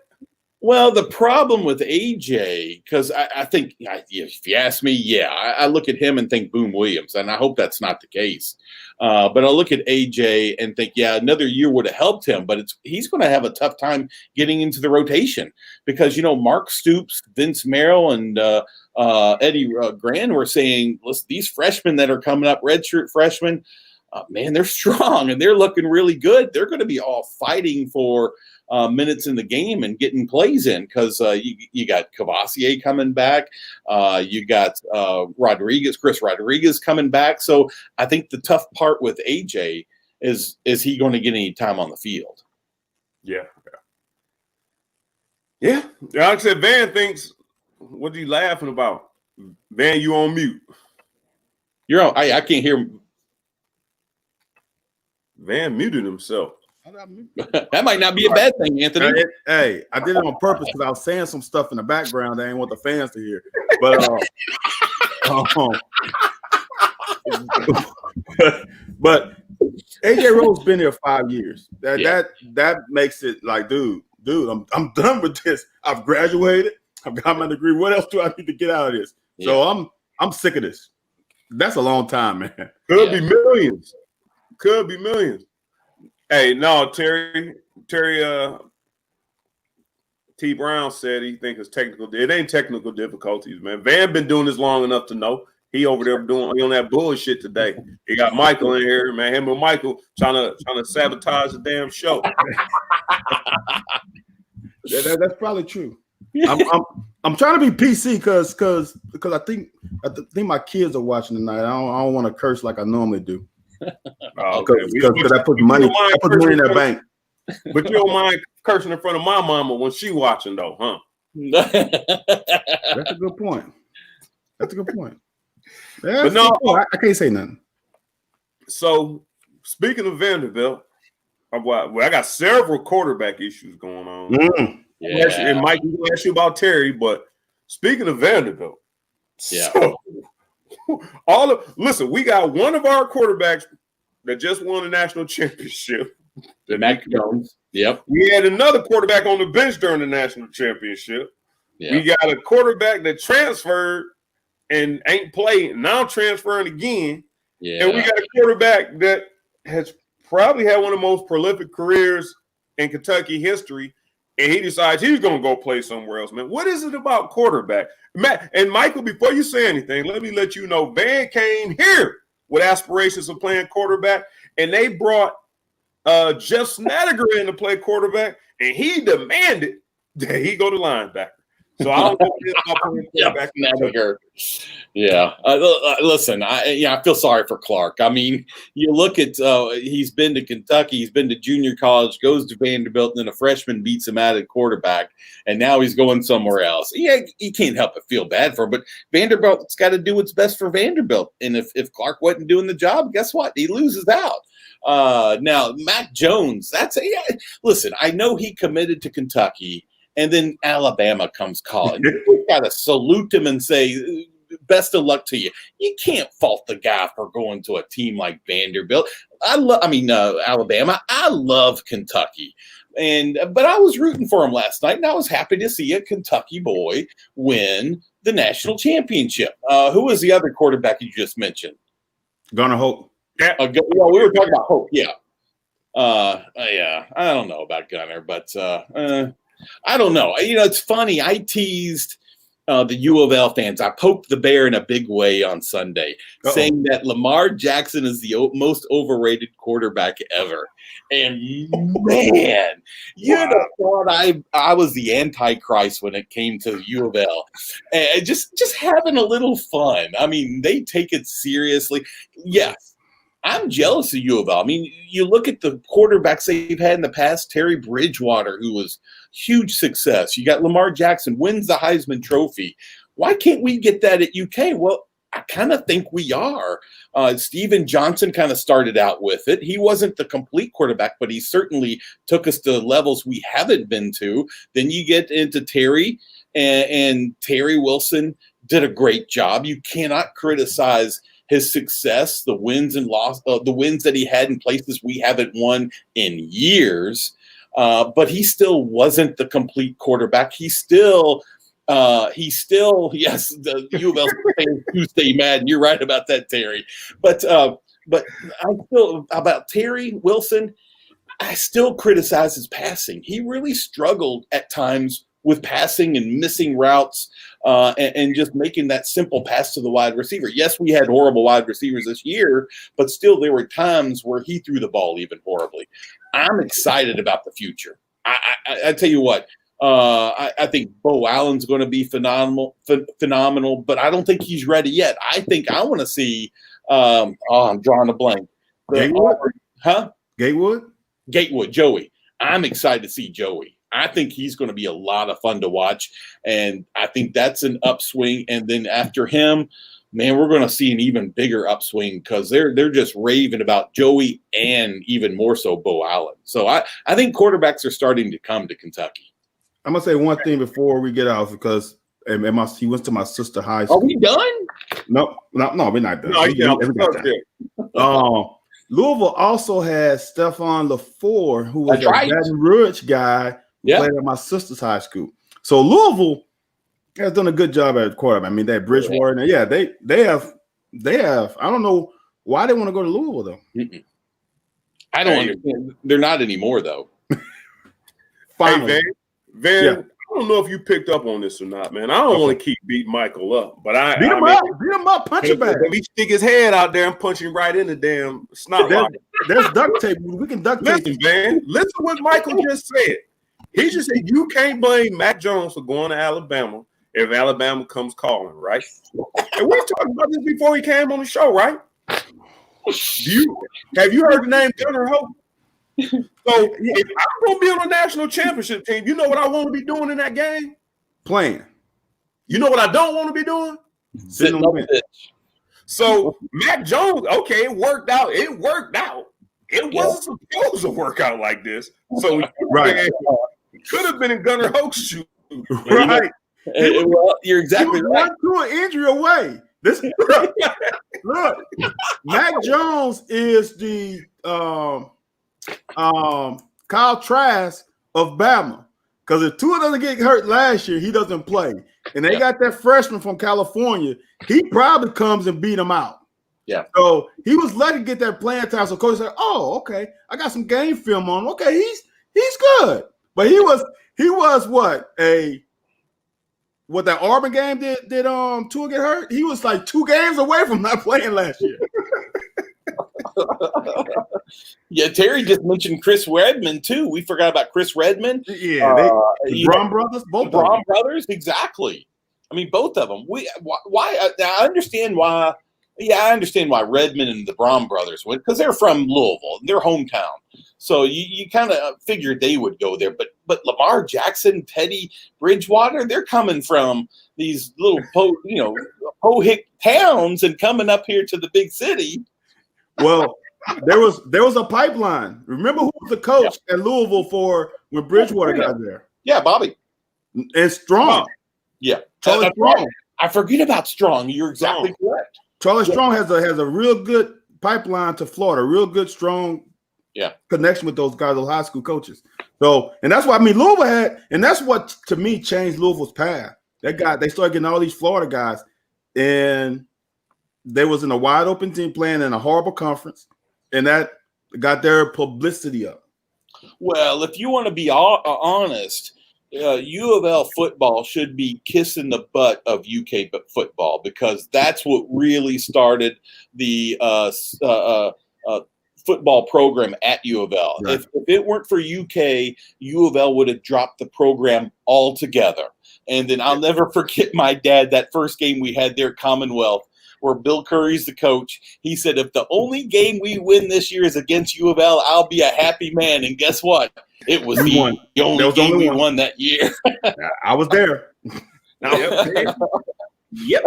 Well, the problem with AJ, because I think, if you ask me, I look at him and think Boom Williams, and I hope that's not the case. But I look at AJ and think, another year would have helped him, but he's going to have a tough time getting into the rotation because, Mark Stoops, Vince Merrill, and Eddie Gran were saying, listen, these freshmen that are coming up, redshirt freshmen, man, they're strong and they're looking really good. They're going to be all fighting for minutes in the game and getting plays in because you got Cavassier coming back. You got Chris Rodriguez coming back. So I think the tough part with AJ is he going to get any time on the field? Yeah. Like I said, Van thinks, what are you laughing about? Van, you on mute. You're on. I can't hear. Van muted himself. That might not be a bad thing, Anthony. Hey, I did it on purpose because I was saying some stuff in the background that I didn't want the fans to hear. But but AJ Rose been there 5 years. That makes it like, dude, I'm done with this. I've graduated. I've got my degree. What else do I need to get out of this? Yeah. So I'm sick of this. That's a long time, man. Could be millions. Hey, no, Terry T. Brown said he thinks it's technical. It ain't technical difficulties, man. Van been doing this long enough to know. He over there on that bullshit today. He got Michael in here, man. Him and Michael trying to sabotage the damn show. That's probably true. I'm trying to be PC because I think my kids are watching tonight. I don't want to curse like I normally do. Because I put money in that bank. But you don't mind cursing in front of my mama when she watching though, huh? That's a good point. But no, I can't say nothing. So speaking of Vanderbilt, I got several quarterback issues going on. And Mike, we gonna ask you about Terry, but speaking of Vanderbilt, listen, we got one of our quarterbacks that just won a national championship Mac Jones. Yep. We had another quarterback on the bench during the national championship. Yeah. We got a quarterback that transferred and ain't played, now transferring again. Yeah. And we got a quarterback that has probably had one of the most prolific careers in Kentucky history, and he decides he's going to go play somewhere else, man. What is it about quarterback? Matt and Michael, before you say anything, let me let you know, Van came here with aspirations of playing quarterback, and they brought Jeff Snadager in to play quarterback, and he demanded that he go to linebacker. So I don't know if he's playing quarterback. Snadager. Yeah. Listen, I feel sorry for Clark. I mean, you look at he's been to Kentucky, he's been to junior college, goes to Vanderbilt, and then a freshman beats him out at quarterback, and now he's going somewhere else. Yeah, he can't help but feel bad for him, but Vanderbilt's got to do what's best for Vanderbilt. And if Clark wasn't doing the job, guess what? He loses out. Now, Mac Jones, listen, I know he committed to Kentucky, and then Alabama comes calling. You got to salute him and say, best of luck to you. You can't fault the guy for going to a team like Vanderbilt. Alabama. I love Kentucky. But I was rooting for him last night, and I was happy to see a Kentucky boy win the national championship. Who was the other quarterback you just mentioned? Gunnar Hope. Yeah. Well, we were talking about Hope, yeah. I don't know about Gunnar, but I don't know. It's funny. I teased the U of L fans. I poked the bear in a big way on Sunday, saying that Lamar Jackson is the most overrated quarterback ever. And man, you'd have thought I was the Antichrist when it came to U of L. And just having a little fun. I mean, they take it seriously. Yes. I'm jealous of U of L. I mean, you look at the quarterbacks they've had in the past, Terry Bridgewater, who was huge success. You got Lamar Jackson, wins the Heisman Trophy. Why can't we get that at UK? Well, I kind of think we are. Steven Johnson kind of started out with it. He wasn't the complete quarterback, but he certainly took us to levels we haven't been to. Then you get into Terry, and Terry Wilson did a great job. You cannot criticize his success, the wins and the wins that he had in places we haven't won in years. But he still wasn't the complete quarterback. He still, yes, the U of L fans do stay mad. And you're right about that, Terry. But I feel about Terry Wilson, I still criticize his passing. He really struggled at times with passing and missing routes and just making that simple pass to the wide receiver. Yes, we had horrible wide receivers this year, but still there were times where he threw the ball even horribly. I'm excited about the future. I tell you what, I think Bo Allen's going to be phenomenal, but I don't think he's ready yet. I think I want to see I'm drawing a blank. Gatewood? Gatewood, Joey. I'm excited to see Joey. I think he's going to be a lot of fun to watch, and I think that's an upswing. And then after him, man, we're going to see an even bigger upswing because they're just raving about Joey and even more so Bo Allen. So I think quarterbacks are starting to come to Kentucky. I'm going to say one thing before we get out because he went to my sister high school. Are we done? No, we're not done. No, Louisville also has Stephon LaFleur, who was That's a right. Baton Rouge guy who played at my sister's high school. So Louisville has done a good job at quarterback. I mean, they have Bridgewater. And yeah, they have. I don't know why they want to go to Louisville though. Mm-mm. I don't understand. They're not anymore though. Finally. Hey, Van, I don't know if you picked up on this or not, man. I don't want to keep beating Michael up, but beat him up, punch him back. If he stick his head out there and punch him right in the damn snot. There's duct tape. We can duct tape. Listen, Van, listen to what Michael just said. He just said you can't blame Mac Jones for going to Alabama if Alabama comes calling, right? And we talked about this before he came on the show, right? Have you heard the name Gunnar Hope? So if I'm going to be on a national championship team, you know what I want to be doing in that game? Playing. You know what I don't want to be doing? Sitting on the bench. So Mac Jones, okay, it worked out. It wasn't supposed to work out like this. So right. Could have been in Gunnar Hope's shoes. Right. Well, you're exactly right. One to an injury away. Look, Mac Jones is the Kyle Trask of Bama. Because if Tua doesn't get hurt last year, he doesn't play. And they got that freshman from California. He probably comes and beat him out. Yeah. So he was lucky to get that playing time. So coach said, "Oh, okay, I got some game film on him. Okay, he's good." But he was what that Auburn game did Tua get hurt? He was like 2 games away from not playing last year. Yeah, Terry just mentioned Chris Redmond too. We forgot about Chris Redmond. Yeah, the Braun brothers, both Braun brothers, exactly. I mean, both of them. Why? I understand why. Yeah, I understand why Redmond and the Braun brothers would, because they're from Louisville, their hometown. So you kind of figured they would go there. But Lamar Jackson, Teddy Bridgewater, they're coming from these little po-hick towns and coming up here to the big city. Well, there was a pipeline. Remember who was the coach at Louisville for when Bridgewater got there? Yeah, Bobby. And Strong. Yeah. Charlie Strong. I forget about Strong. You're exactly correct. Charlie Strong has a real good pipeline to Florida, real good, strong connection with those guys, those high school coaches. So, and that's why Louisville had, and that's what to me changed Louisville's path. They started getting all these Florida guys, and they was in a wide open team playing in a horrible conference, and that got their publicity up. Well, if you want to be honest, U of L football should be kissing the butt of UK football, because that's what really started the football program at U of L. Right. If it weren't for UK, U of L would have dropped the program altogether. And then I'll never forget my dad, that first game we had there at Commonwealth, where Bill Curry's the coach. He said, if the only game we win this year is against U of L, I'll be a happy man. And guess what? It was the only game we won that year. I was there. Yep.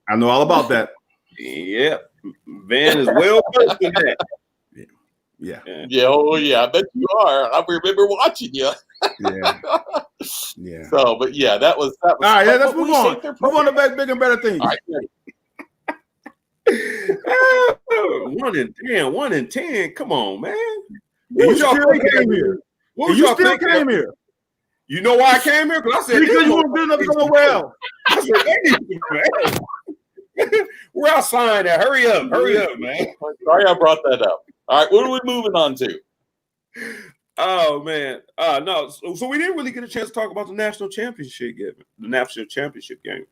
I know all about that. Yep. Van is well versed in that. Yeah. Oh yeah, I bet you are. I remember watching you. Yeah. So, but yeah, that was all right. Yeah, let's move on. Move on to bigger and better things. All right. 1 in 10. Come on, man. You still came here. You still came here. You know why I came here? Because I said because you want to build up somewhere well. I said, man. Where I signed at? Hurry up, man. Sorry, I brought that up. All right, what are we moving on to? Oh man, no. So we didn't really get a chance to talk about the national championship game.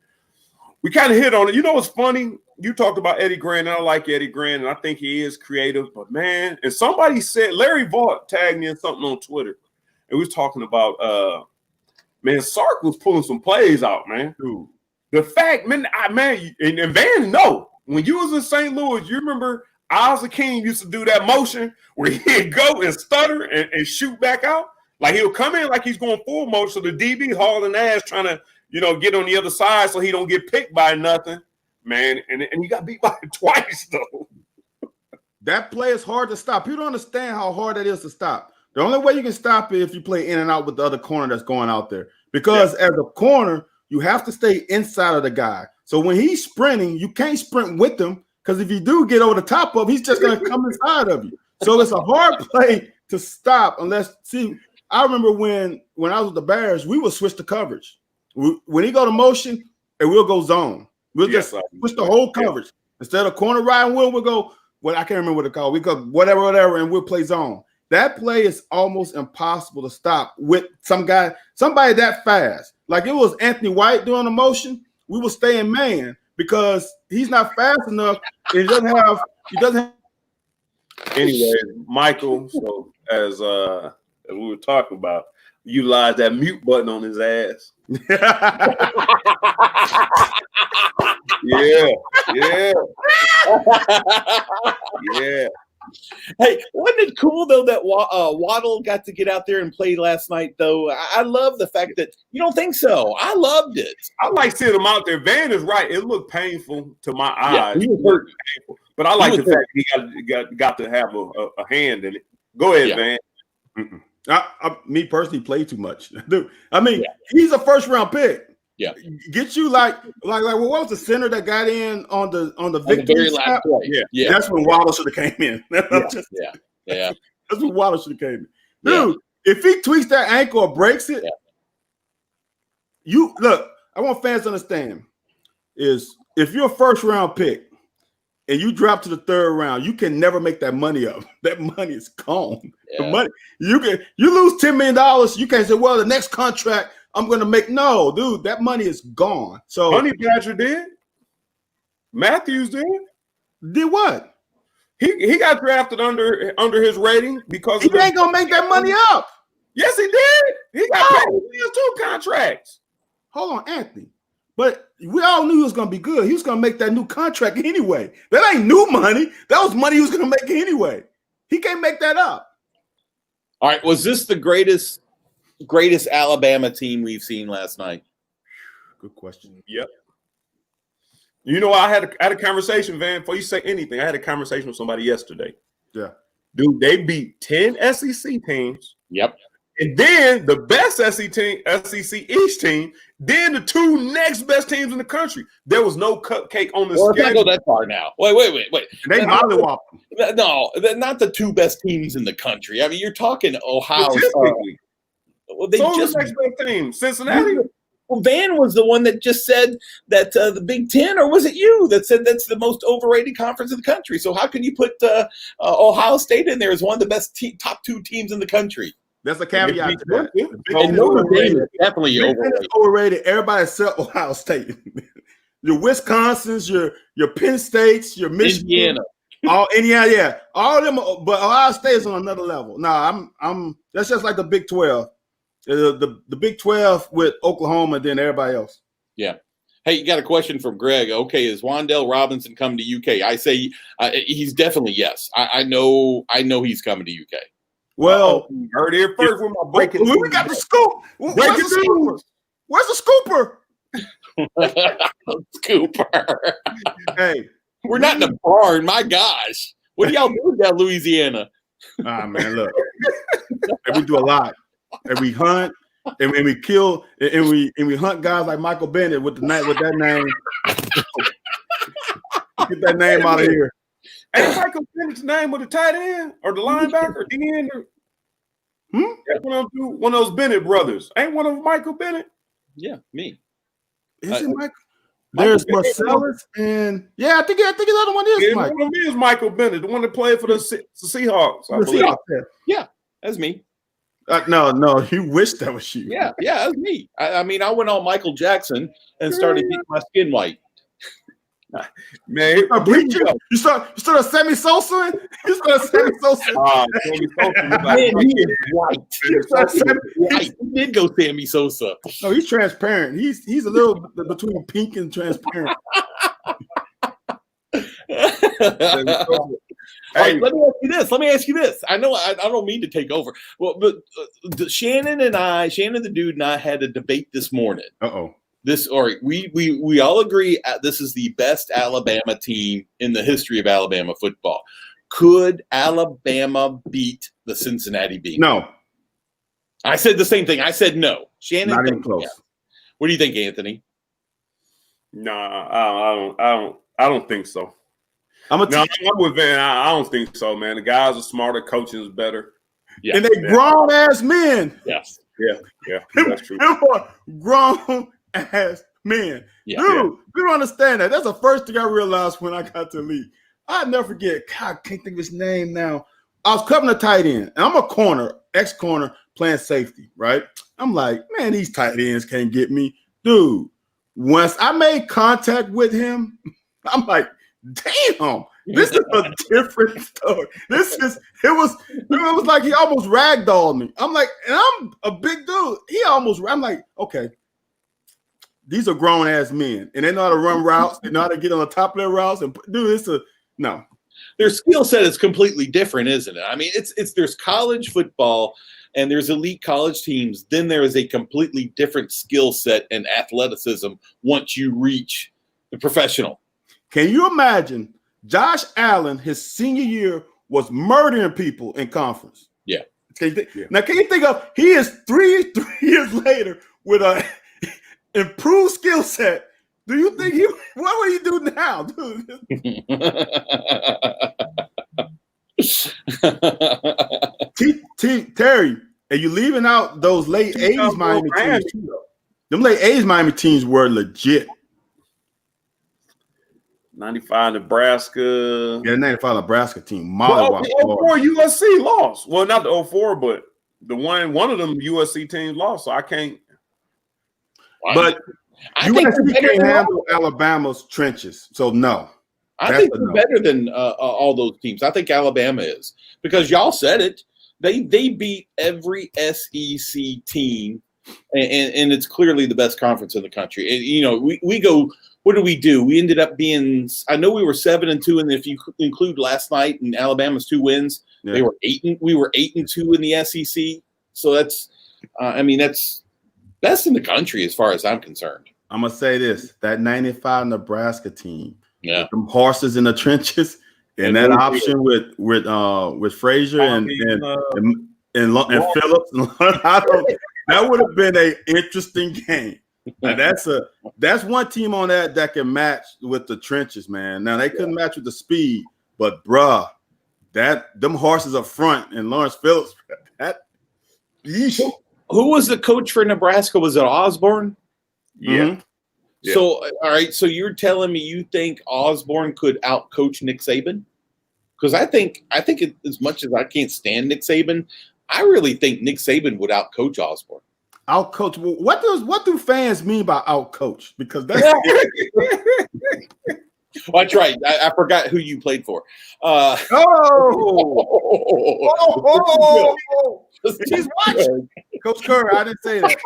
We kind of hit on it. You know what's funny? You talked about Eddie Grant, and I like Eddie Grant, and I think he is creative. But man, and somebody said, Larry Vaught tagged me in something on Twitter, and we was talking about Sark was pulling some plays out, man. Dude. The fact, man, and Van, no, when you was in St. Louis, you remember Oz Akeem used to do that motion where he'd go and stutter and shoot back out. Like he'll come in like he's going full motion, so the DB hauling ass trying to, get on the other side so he don't get picked by nothing, man. And he got beat by it twice, though. That play is hard to stop. You don't understand how hard that is to stop. The only way you can stop it if you play in and out with the other corner that's going out there. Because as a corner, you have to stay inside of the guy. So when he's sprinting, you can't sprint with him, because if you do get over the top of, he's just going to come inside of you. So it's a hard play to stop I remember when I was with the Bears, we would switch the coverage. When he go to motion, and we'll go zone. We'll just switch the whole coverage. Instead of corner riding, we'll go, I can't remember what it's called. We go whatever, and we'll play zone. That play is almost impossible to stop with somebody that fast. Like it was Anthony White doing the motion, we will stay in man because he's not fast enough. He doesn't have. Anyway, Michael. So as we were talking about, utilize that mute button on his ass. Yeah. Hey, wasn't it cool though that Waddle got to get out there and play last night? Though I love the fact that you don't think so. I loved it. I like seeing him out there. Van is right. It looked painful to my eyes. Yeah, he was hurt. But I like the fact he got to have a hand in it. Go ahead, Van. Me personally, play too much. Dude, he's a first round pick. Yeah, get you like what was the center that got in on the victory very last play? Yeah, that's when Waddle should have came in. Yeah. That's what Waller should have came in. Dude, if he tweaks that ankle or breaks it, you look. I want fans to understand is if you're a first round pick and you drop to the third round, you can never make that money up. That money is gone. The money you lose $10 million. You can't say, well, the next contract I'm going to make. No, dude, that money is gone. So Honey Badger did. Matthews did. Did what? He got drafted under his rating because he ain't gonna make that money up. Yes, he did. He got paid his 2 contracts. Hold on, Anthony. But we all knew he was gonna be good. He was gonna make that new contract anyway. That ain't new money. That was money he was gonna make anyway. He can't make that up. All right, was this the greatest Alabama team we've seen last night? Good question. Yep. You know, I had a conversation, Van. Before you say anything, I had a conversation with somebody yesterday. Yeah, dude, they beat 10 SEC teams. Yep. And then the best SEC East team, then the 2 next best teams in the country. There was no cupcake on the schedule. Let's not go that far now. Wait. They mollywop them. No, not the 2 best teams in the country. I mean, you're talking Ohio State. Well, they just the next best team, Cincinnati. Well, Van was the one that just said that the Big Ten, or was it you that said that's the most overrated conference in the country? So how can you put Ohio State in there as one of the best top 2 teams in the country? That's a caveat to that. Notre Dame is definitely overrated. Everybody except Ohio State. Your Wisconsins, your Penn States, your Michigan, Indiana, yeah, all of them. But Ohio State is on another level. No, I'm. That's just like the Big 12. The Big 12 with Oklahoma, and then everybody else. Yeah. Hey, you got a question from Greg. Okay, is Wan'Dale Robinson coming to UK? I say he's definitely yes. I know he's coming to UK. Well, heard it first with my breaking. We got the scoop. Where's the scooper? Scooper. Hey, we're not in a barn. My gosh, what do y'all do down Louisiana? Ah, man, look, we do a lot. And we hunt, and we kill, and we hunt guys like Michael Bennett with that name. Get that name out of here. Ain't Michael Bennett's name with the tight end or the linebacker, the end? That's one of those Bennett brothers. Ain't one of them Michael Bennett? Yeah, me. Is it Michael? There's Marcellus and I think the other one is Michael. One of them is Michael Bennett, the one that played for the Seahawks. Yeah, that's me. No, you wish that was you. Yeah, that's me. I mean, I went on Michael Jackson and started getting my skin white. Man, you start a Sammy Sosa. You start a Sammy Sosa. Sammy Sosa. Man, he is white. He did go Sammy Sosa. No, he's transparent. He's a little between pink and transparent. Hey, let me ask you this. I know I don't mean to take over. Well, but Shannon the dude and I had a debate this morning. We all agree this is the best Alabama team in the history of Alabama football. Could Alabama beat the Cincinnati Bengals? No. I said the same thing. I said no. Shannon, not even close. Yeah. What do you think, Anthony? No, I don't think so. I'm with Van. I don't think so, man. The guys are smarter, coaching is better. Yeah. And they grown ass men. Yes. Yeah. That's true. Grown ass men. Yeah. Dude, we don't understand that. That's the first thing I realized when I got to the league. I'll never forget. God, I can't think of his name now. I was covering a tight end, and I'm a corner, ex-corner, playing safety, right? I'm like, man, these tight ends can't get me. Dude, once I made contact with him, I'm like, damn, this is a different story. It was like he almost ragdolled me. I'm like, and I'm a big dude. I'm like, okay, these are grown ass men, and they know how to run routes. They know how to get on the top of their routes. And dude, no. Their skill set is completely different, isn't it? I mean, there's college football and there's elite college teams. Then there is a completely different skill set and athleticism once you reach the professional. Can you imagine Josh Allen, his senior year, was murdering people in conference? Yeah. Now, can you think of he is three years later with a improved skill set? Do you think what would he do now, dude? Terry, are you leaving out those late 80s Miami teams? Them late 80s Miami teams were legit. 95 Nebraska. Yeah, 95 Nebraska team. Well, 04 USC lost. Well, not the 04, but one of them USC teams lost. So I can't. But I think USC can't handle Alabama's trenches. So no. I think they're better than all those teams. I think Alabama is, because y'all said it. They beat every SEC team, and it's clearly the best conference in the country. And, we go. What do? We ended up being. I know we were 7-2, and if you include last night and Alabama's 2 wins, they were 8. We were 8-2 in the SEC. So that's. That's best in the country as far as I'm concerned. I'm gonna say this: that 95 Nebraska team. Yeah, them horses in the trenches, and that option with Frazier and Phillips. That would have been an interesting game. Now that's one team on that can match with the trenches, man. Now they couldn't match with the speed, but bruh, them horses up front and Lawrence Phillips. Who was the coach for Nebraska? Was it Osborne? Yeah. Mm-hmm. Yeah. So, all right. So you're telling me you think Osborne could outcoach Nick Saban? Because I think as much as I can't stand Nick Saban, I really think Nick Saban would outcoach Osborne. Outcoach. What do fans mean by outcoach? Because that's that's right. I forgot who you played for. He's watching. Coach Curry, I didn't say that.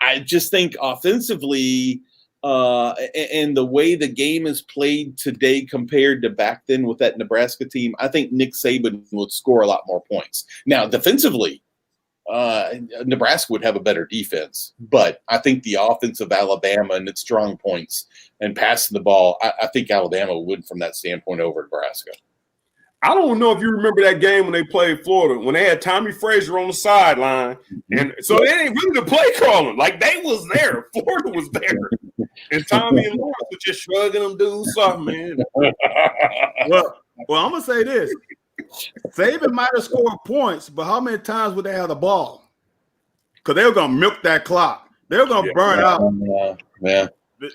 I just think offensively, and the way the game is played today compared to back then with that Nebraska team, I think Nick Saban would score a lot more points. Now, defensively, Nebraska would have a better defense, but I think the offense of Alabama and its strong points and passing the ball, I think Alabama would win from that standpoint over Nebraska. I don't know if you remember that game when they played Florida, when they had Tommy Frazier on the sideline. And so they ain't really the play calling. Like, they was there. Florida was there. And Tommy and Lawrence were just shrugging them dudes off, man. Well, I'm going to say this. Saban might have scored points, but how many times would they have the ball? Because they were going to milk that clock. They were going to burn out. Yeah.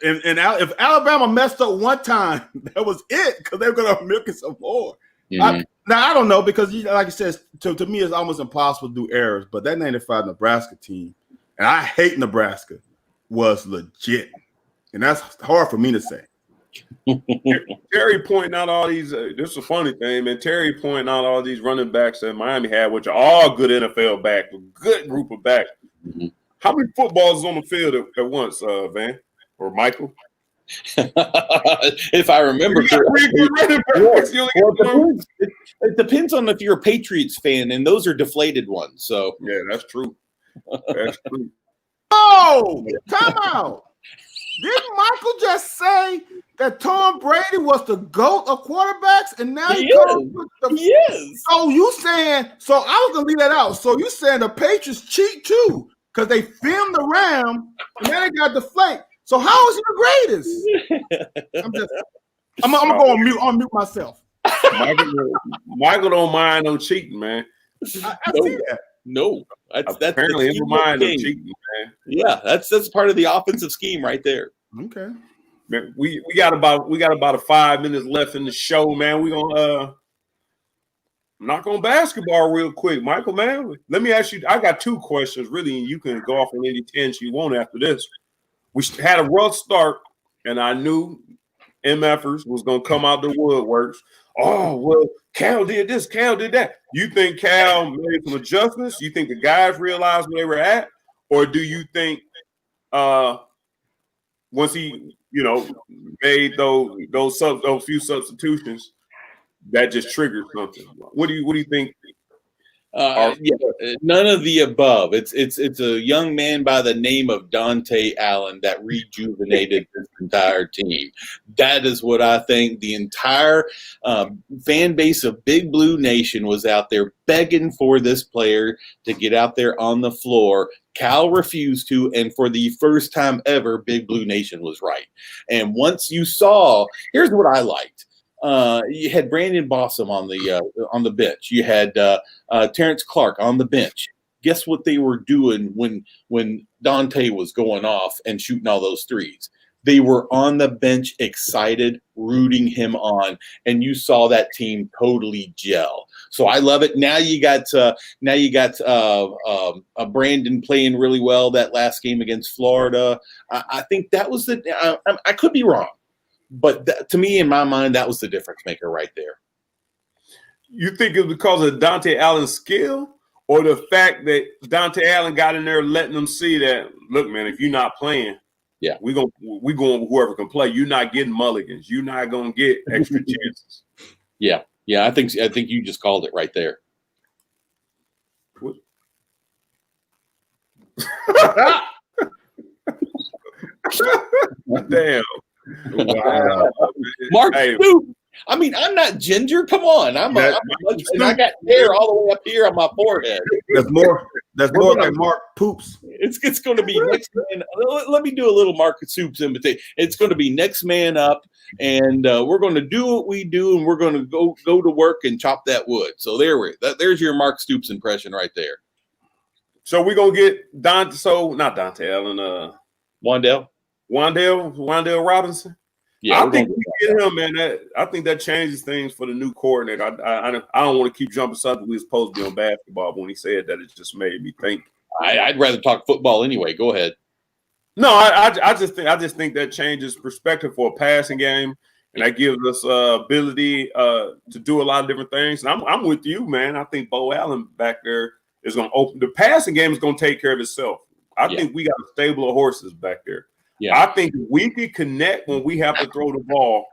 And if Alabama messed up one time, that was it, because they were going to milk it some more. Mm-hmm. I don't know, because like you said, to me, it's almost impossible to do errors. But that 95 Nebraska team, and I hate Nebraska, was legit. And that's hard for me to say. Terry pointing out all these, this is a funny thing, man. Terry pointing out all these running backs that Miami had, which are all good NFL backs, a good group of backs. Mm-hmm. How many footballs on the field at once, Van or Michael? If I remember correctly, it depends on if you're a Patriots fan, and those are deflated ones. So yeah, that's true. That's true. Oh, time out. Didn't Michael just say that Tom Brady was the GOAT of quarterbacks, and now he comes with the yes? So you saying? So I was gonna leave that out. So you saying the Patriots cheat too because they filmed the Ram and now they got deflate. So how is he the greatest? I'm gonna go on mute. I'll mute myself. Michael don't mind no cheating, man. I see that. No, that's apparently in mind no cheating, man. Yeah, that's part of the offensive scheme right there. Okay. Man, we got about a 5 minutes left in the show, man. We gonna knock on basketball real quick, Michael, man. Let me ask you. I got 2 questions, really, and you can go off on any tangent you want after this. We had a rough start, and I knew MFers was going to come out the woodworks. Oh, well, Cal did this, Cal did that. You think Cal made some adjustments? You think the guys realized where they were at? Or do you think once he, made those few substitutions, that just triggered something? What do you think? Yeah, none of the above. It's a young man by the name of Dante Allen that rejuvenated this entire team. That is what I think. The entire fan base of Big Blue Nation was out there begging for this player to get out there on the floor. Cal refused to, and for the first time ever, Big Blue Nation was right. And once you saw, here's what I liked. You had Brandon Bossum on the bench. You had Terrence Clark on the bench. Guess what they were doing when Dante was going off and shooting all those threes? They were on the bench, excited, rooting him on, and you saw that team totally gel. So I love it. Now you got Brandon playing really well that last game against Florida. I think that was I could be wrong. But to me, in my mind, that was the difference maker right there. You think it was because of Dante Allen's skill or the fact that Dante Allen got in there letting them see that, look, man, if you're not playing, yeah, we going whoever can play. You're not getting mulligans. You're not going to get extra chances. Yeah. I think you just called it right there. Damn. Wow. Mark Hey. Stoops. I mean, I'm not ginger. Come on, and I got hair all the way up here on my forehead. That's more like Mark Poops. It's going to be next man. Let me do a little Mark Stoops imitation. It's going to be next man up, and we're going to do what we do, and we're going to go to work and chop that wood. So there's your Mark Stoops impression right there. So we're gonna get Dante. So not Dante Allen. Wandale Robinson. Yeah, I think we get him, man. I think that changes things for the new coordinator. I don't want to keep jumping something we was supposed to be on basketball. But when he said that, it just made me think. I'd rather talk football anyway. Go ahead. No, I just think that changes perspective for a passing game, and that gives us ability to do a lot of different things. And I'm with you, man. I think Bo Allen back there is going to open the passing game is going to take care of itself. I think we got a stable of horses back there. Yeah. I think if we can connect when we have to throw the ball,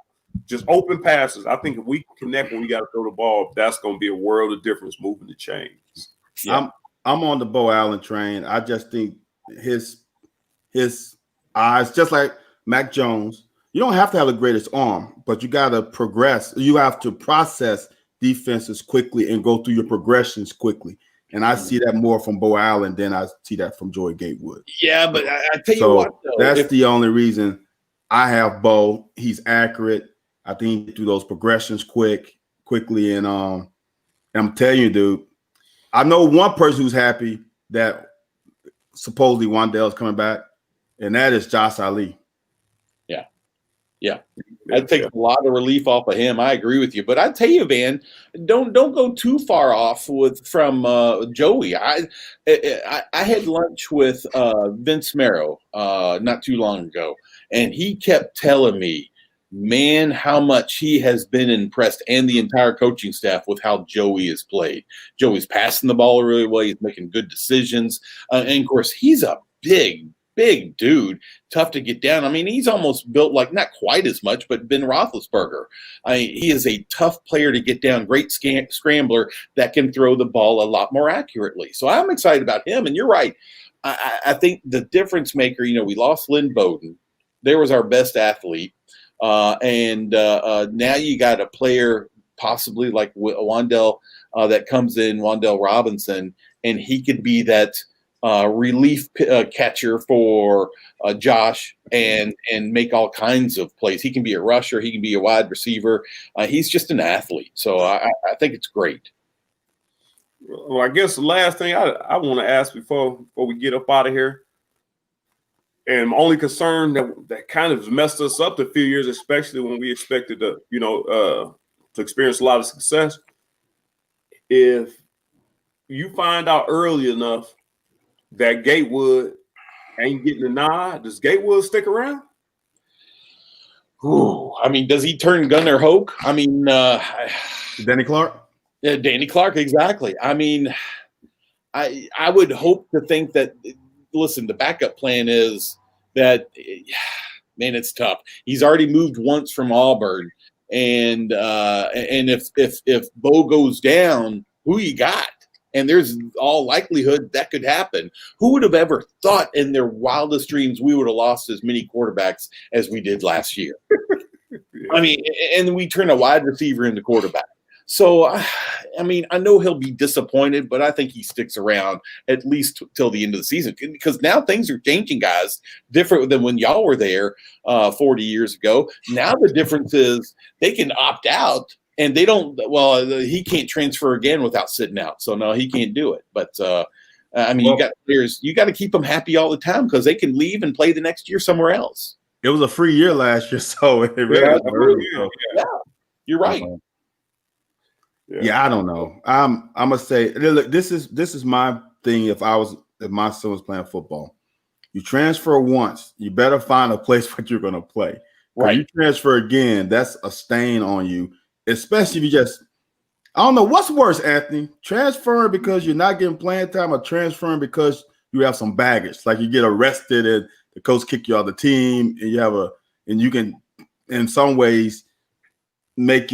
just open passes. I think if we connect when we got to throw the ball, that's going to be a world of difference moving the chains. Yeah. I'm on the Bo Allen train. I just think his eyes, just like Mac Jones, you don't have to have the greatest arm, but you got to progress. You have to process defenses quickly and go through your progressions quickly. And I see that more from Bo Allen than I see that from Joey Gatewood. Yeah, but I tell you what, though, that's the only reason I have Bo. He's accurate. I think he do those progressions quickly, and I'm telling you, dude, I know one person who's happy that supposedly Wandale is coming back, and that is Josh Ali. Yeah. That takes a lot of relief off of him. I agree with you, but I tell you, Van, don't go too far off from Joey. I had lunch with Vince Marrow not too long ago, and he kept telling me, man, how much he has been impressed, and the entire coaching staff, with how Joey has played. Joey's passing the ball really well. He's making good decisions, and of course, he's a big dude, tough to get down. I mean, he's almost built like, not quite as much, but Ben Roethlisberger. I mean, he is a tough player to get down, great scrambler that can throw the ball a lot more accurately. So I'm excited about him. And you're right. I think the difference maker, we lost Lynn Bowden. There was our best athlete. And now you got a player possibly like Wandale that comes in, Wandale Robinson, and he could be that relief catcher for Josh and make all kinds of plays. He can be a rusher. He can be a wide receiver. He's just an athlete. So I think it's great. Well, I guess the last thing I want to ask before we get up out of here, and my only concern that kind of messed us up a few years, especially when we expected to experience a lot of success, if you find out early enough that Gatewood ain't getting a nod, does Gatewood stick around? Ooh, I mean, does he turn Gunnar Hoke? I mean, Danny Clark? Yeah, Danny Clark, exactly. I mean, I would hope to think that, listen, the backup plan is that, man, it's tough. He's already moved once from Auburn, and if Bo goes down, who you got? And there's all likelihood that could happen. Who would have ever thought in their wildest dreams we would have lost as many quarterbacks as we did last year? Yeah. I mean, and we turn a wide receiver into quarterback. So, I mean, I know he'll be disappointed, but I think he sticks around at least till the end of the season because now things are changing, guys, different than when y'all were there 40 years ago. Now the difference is they can opt out and they don't. Well, he can't transfer again without sitting out. So, no, he can't do it. But, I mean, you got players, you got to keep them happy all the time because they can leave and play the next year somewhere else. It was a free year last year, so it really Yeah. You're right. Yeah, I don't know. I'm gonna say, look, this is my thing. If my son was playing football, you transfer once, you better find a place where you're gonna play. Right. You transfer again, that's a stain on you. Especially if you just, I don't know what's worse, Anthony, transferring because you're not getting playing time, or transferring because you have some baggage, like you get arrested and the coach kick you out of the team, and you can, in some ways, make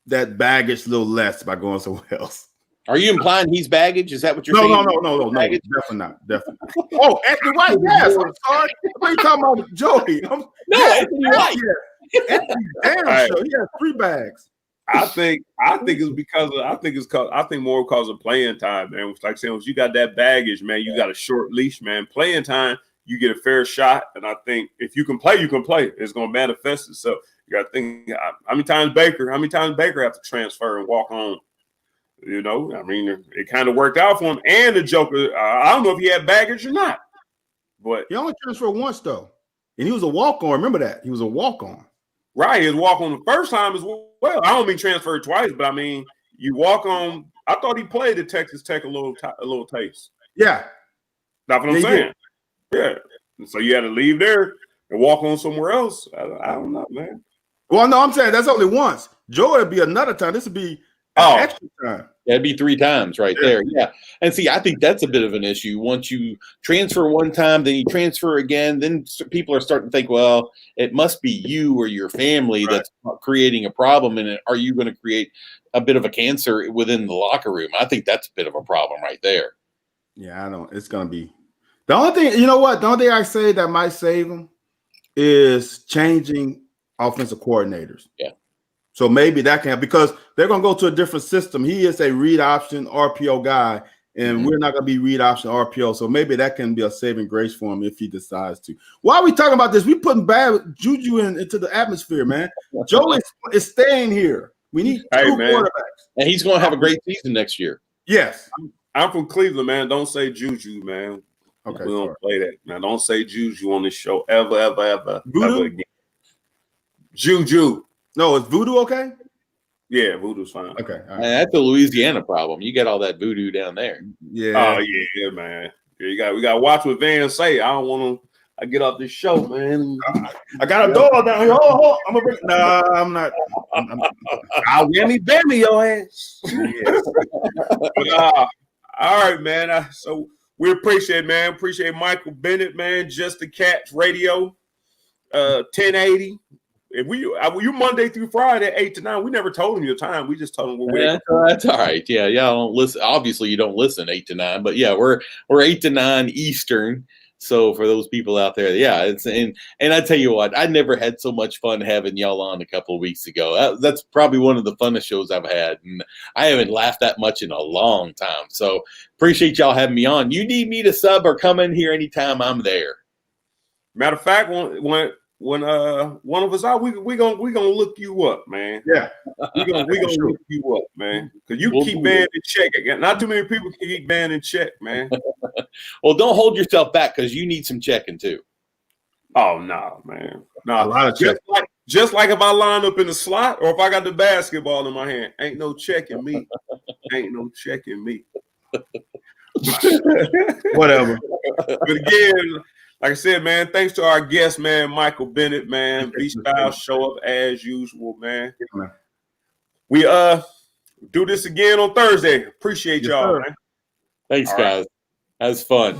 that baggage a little less by going somewhere else. Are you implying he's baggage? Is that what you're No, saying? no, definitely not. Oh, Anthony White, yes. I'm sorry. What are you talking about, Joey? Anthony White. Yeah. Anthony, damn Right. show. He has 3 bags. I think it's because of, I think more because of playing time, man. It's like saying, once you got that baggage, man, you got a short leash, man. Playing time, you get a fair shot, and I think if you can play, you can play. It's gonna manifest itself. You got to think how many times Baker have to transfer and walk on. You know, I mean, it kind of worked out for him. And the Joker, I don't know if he had baggage or not, but He only transferred once though, and he was a walk-on. Remember that he was a walk-on. right, his walk on the first time as well. I don't mean transferred twice, but I mean you walk on. I thought he played at Texas Tech a little taste. Yeah, That's what I'm saying. Yeah, and so you had to leave there and walk on somewhere else. I don't know, man. Well, no, I'm saying that's only once. Joey would be another time. This would be extra time. That'd be 3 times right there. Yeah. And see, I think that's a bit of an issue. Once you transfer one time, then you transfer again, then people are starting to think, well, it must be you or your family that's creating a problem. And are you going to create a bit of a cancer within the locker room? I think that's a bit of a problem right there. Yeah, I don't. It's going to be. The only thing, you know what? The only thing I say that might save him is changing offensive coordinators. Yeah. So maybe that can, because they're going to go to a different system. He is a read option RPO guy, and we're not going to be read option RPO. So maybe that can be a saving grace for him if he decides to. Why are we talking about this? We putting bad juju into the atmosphere, man. Joe is staying here. We need 2 quarterbacks. And he's going to have a great season next year. Yes. I'm from Cleveland, man. Don't say juju, man. Okay. We don't play that, man. Don't say juju on this show ever again. Juju. No, is voodoo okay? Yeah, voodoo's fine. Okay. All right. And that's a Louisiana problem. You got all that voodoo down there. Yeah. Oh yeah, man. Yeah, we got to watch what Van say. I don't want to. I get off this show, man. I got a door down here. Oh, I'm gonna bring. Nah, I'm not. I'll bammy your ass. Yes. But, all right, man. So we appreciate, man. Appreciate Michael Bennett, man. Just the Cats Radio, 1080. If you Monday through Friday, 8 to 9. We never told him your time. We just told him we're That's all right. Yeah, don't listen. Obviously, you don't listen 8 to 9, but yeah, we're 8 to 9 Eastern. So for those people out there, yeah, it's and I tell you what, I never had so much fun having y'all on a couple of weeks ago. That's probably one of the funnest shows I've had, and I haven't laughed that much in a long time. So appreciate y'all having me on. You need me to sub or come in here anytime, I'm there. Matter of fact, when one of us out, we gonna look you up, man. Yeah, we gonna look you up, man, because you keep Van in check. Not too many people can keep Van in check, man. Well, don't hold yourself back because you need some checking too. Oh no, man, no. A lot of just like if I line up in the slot or if I got the basketball in my hand, ain't no checking me. Ain't no checking me. whatever. But again, like I said, man, thanks to our guest, man, Michael Bennett, man. B-Style show up as usual, man. We do this again on Thursday. Appreciate y'all, man. Thanks, guys. That was fun.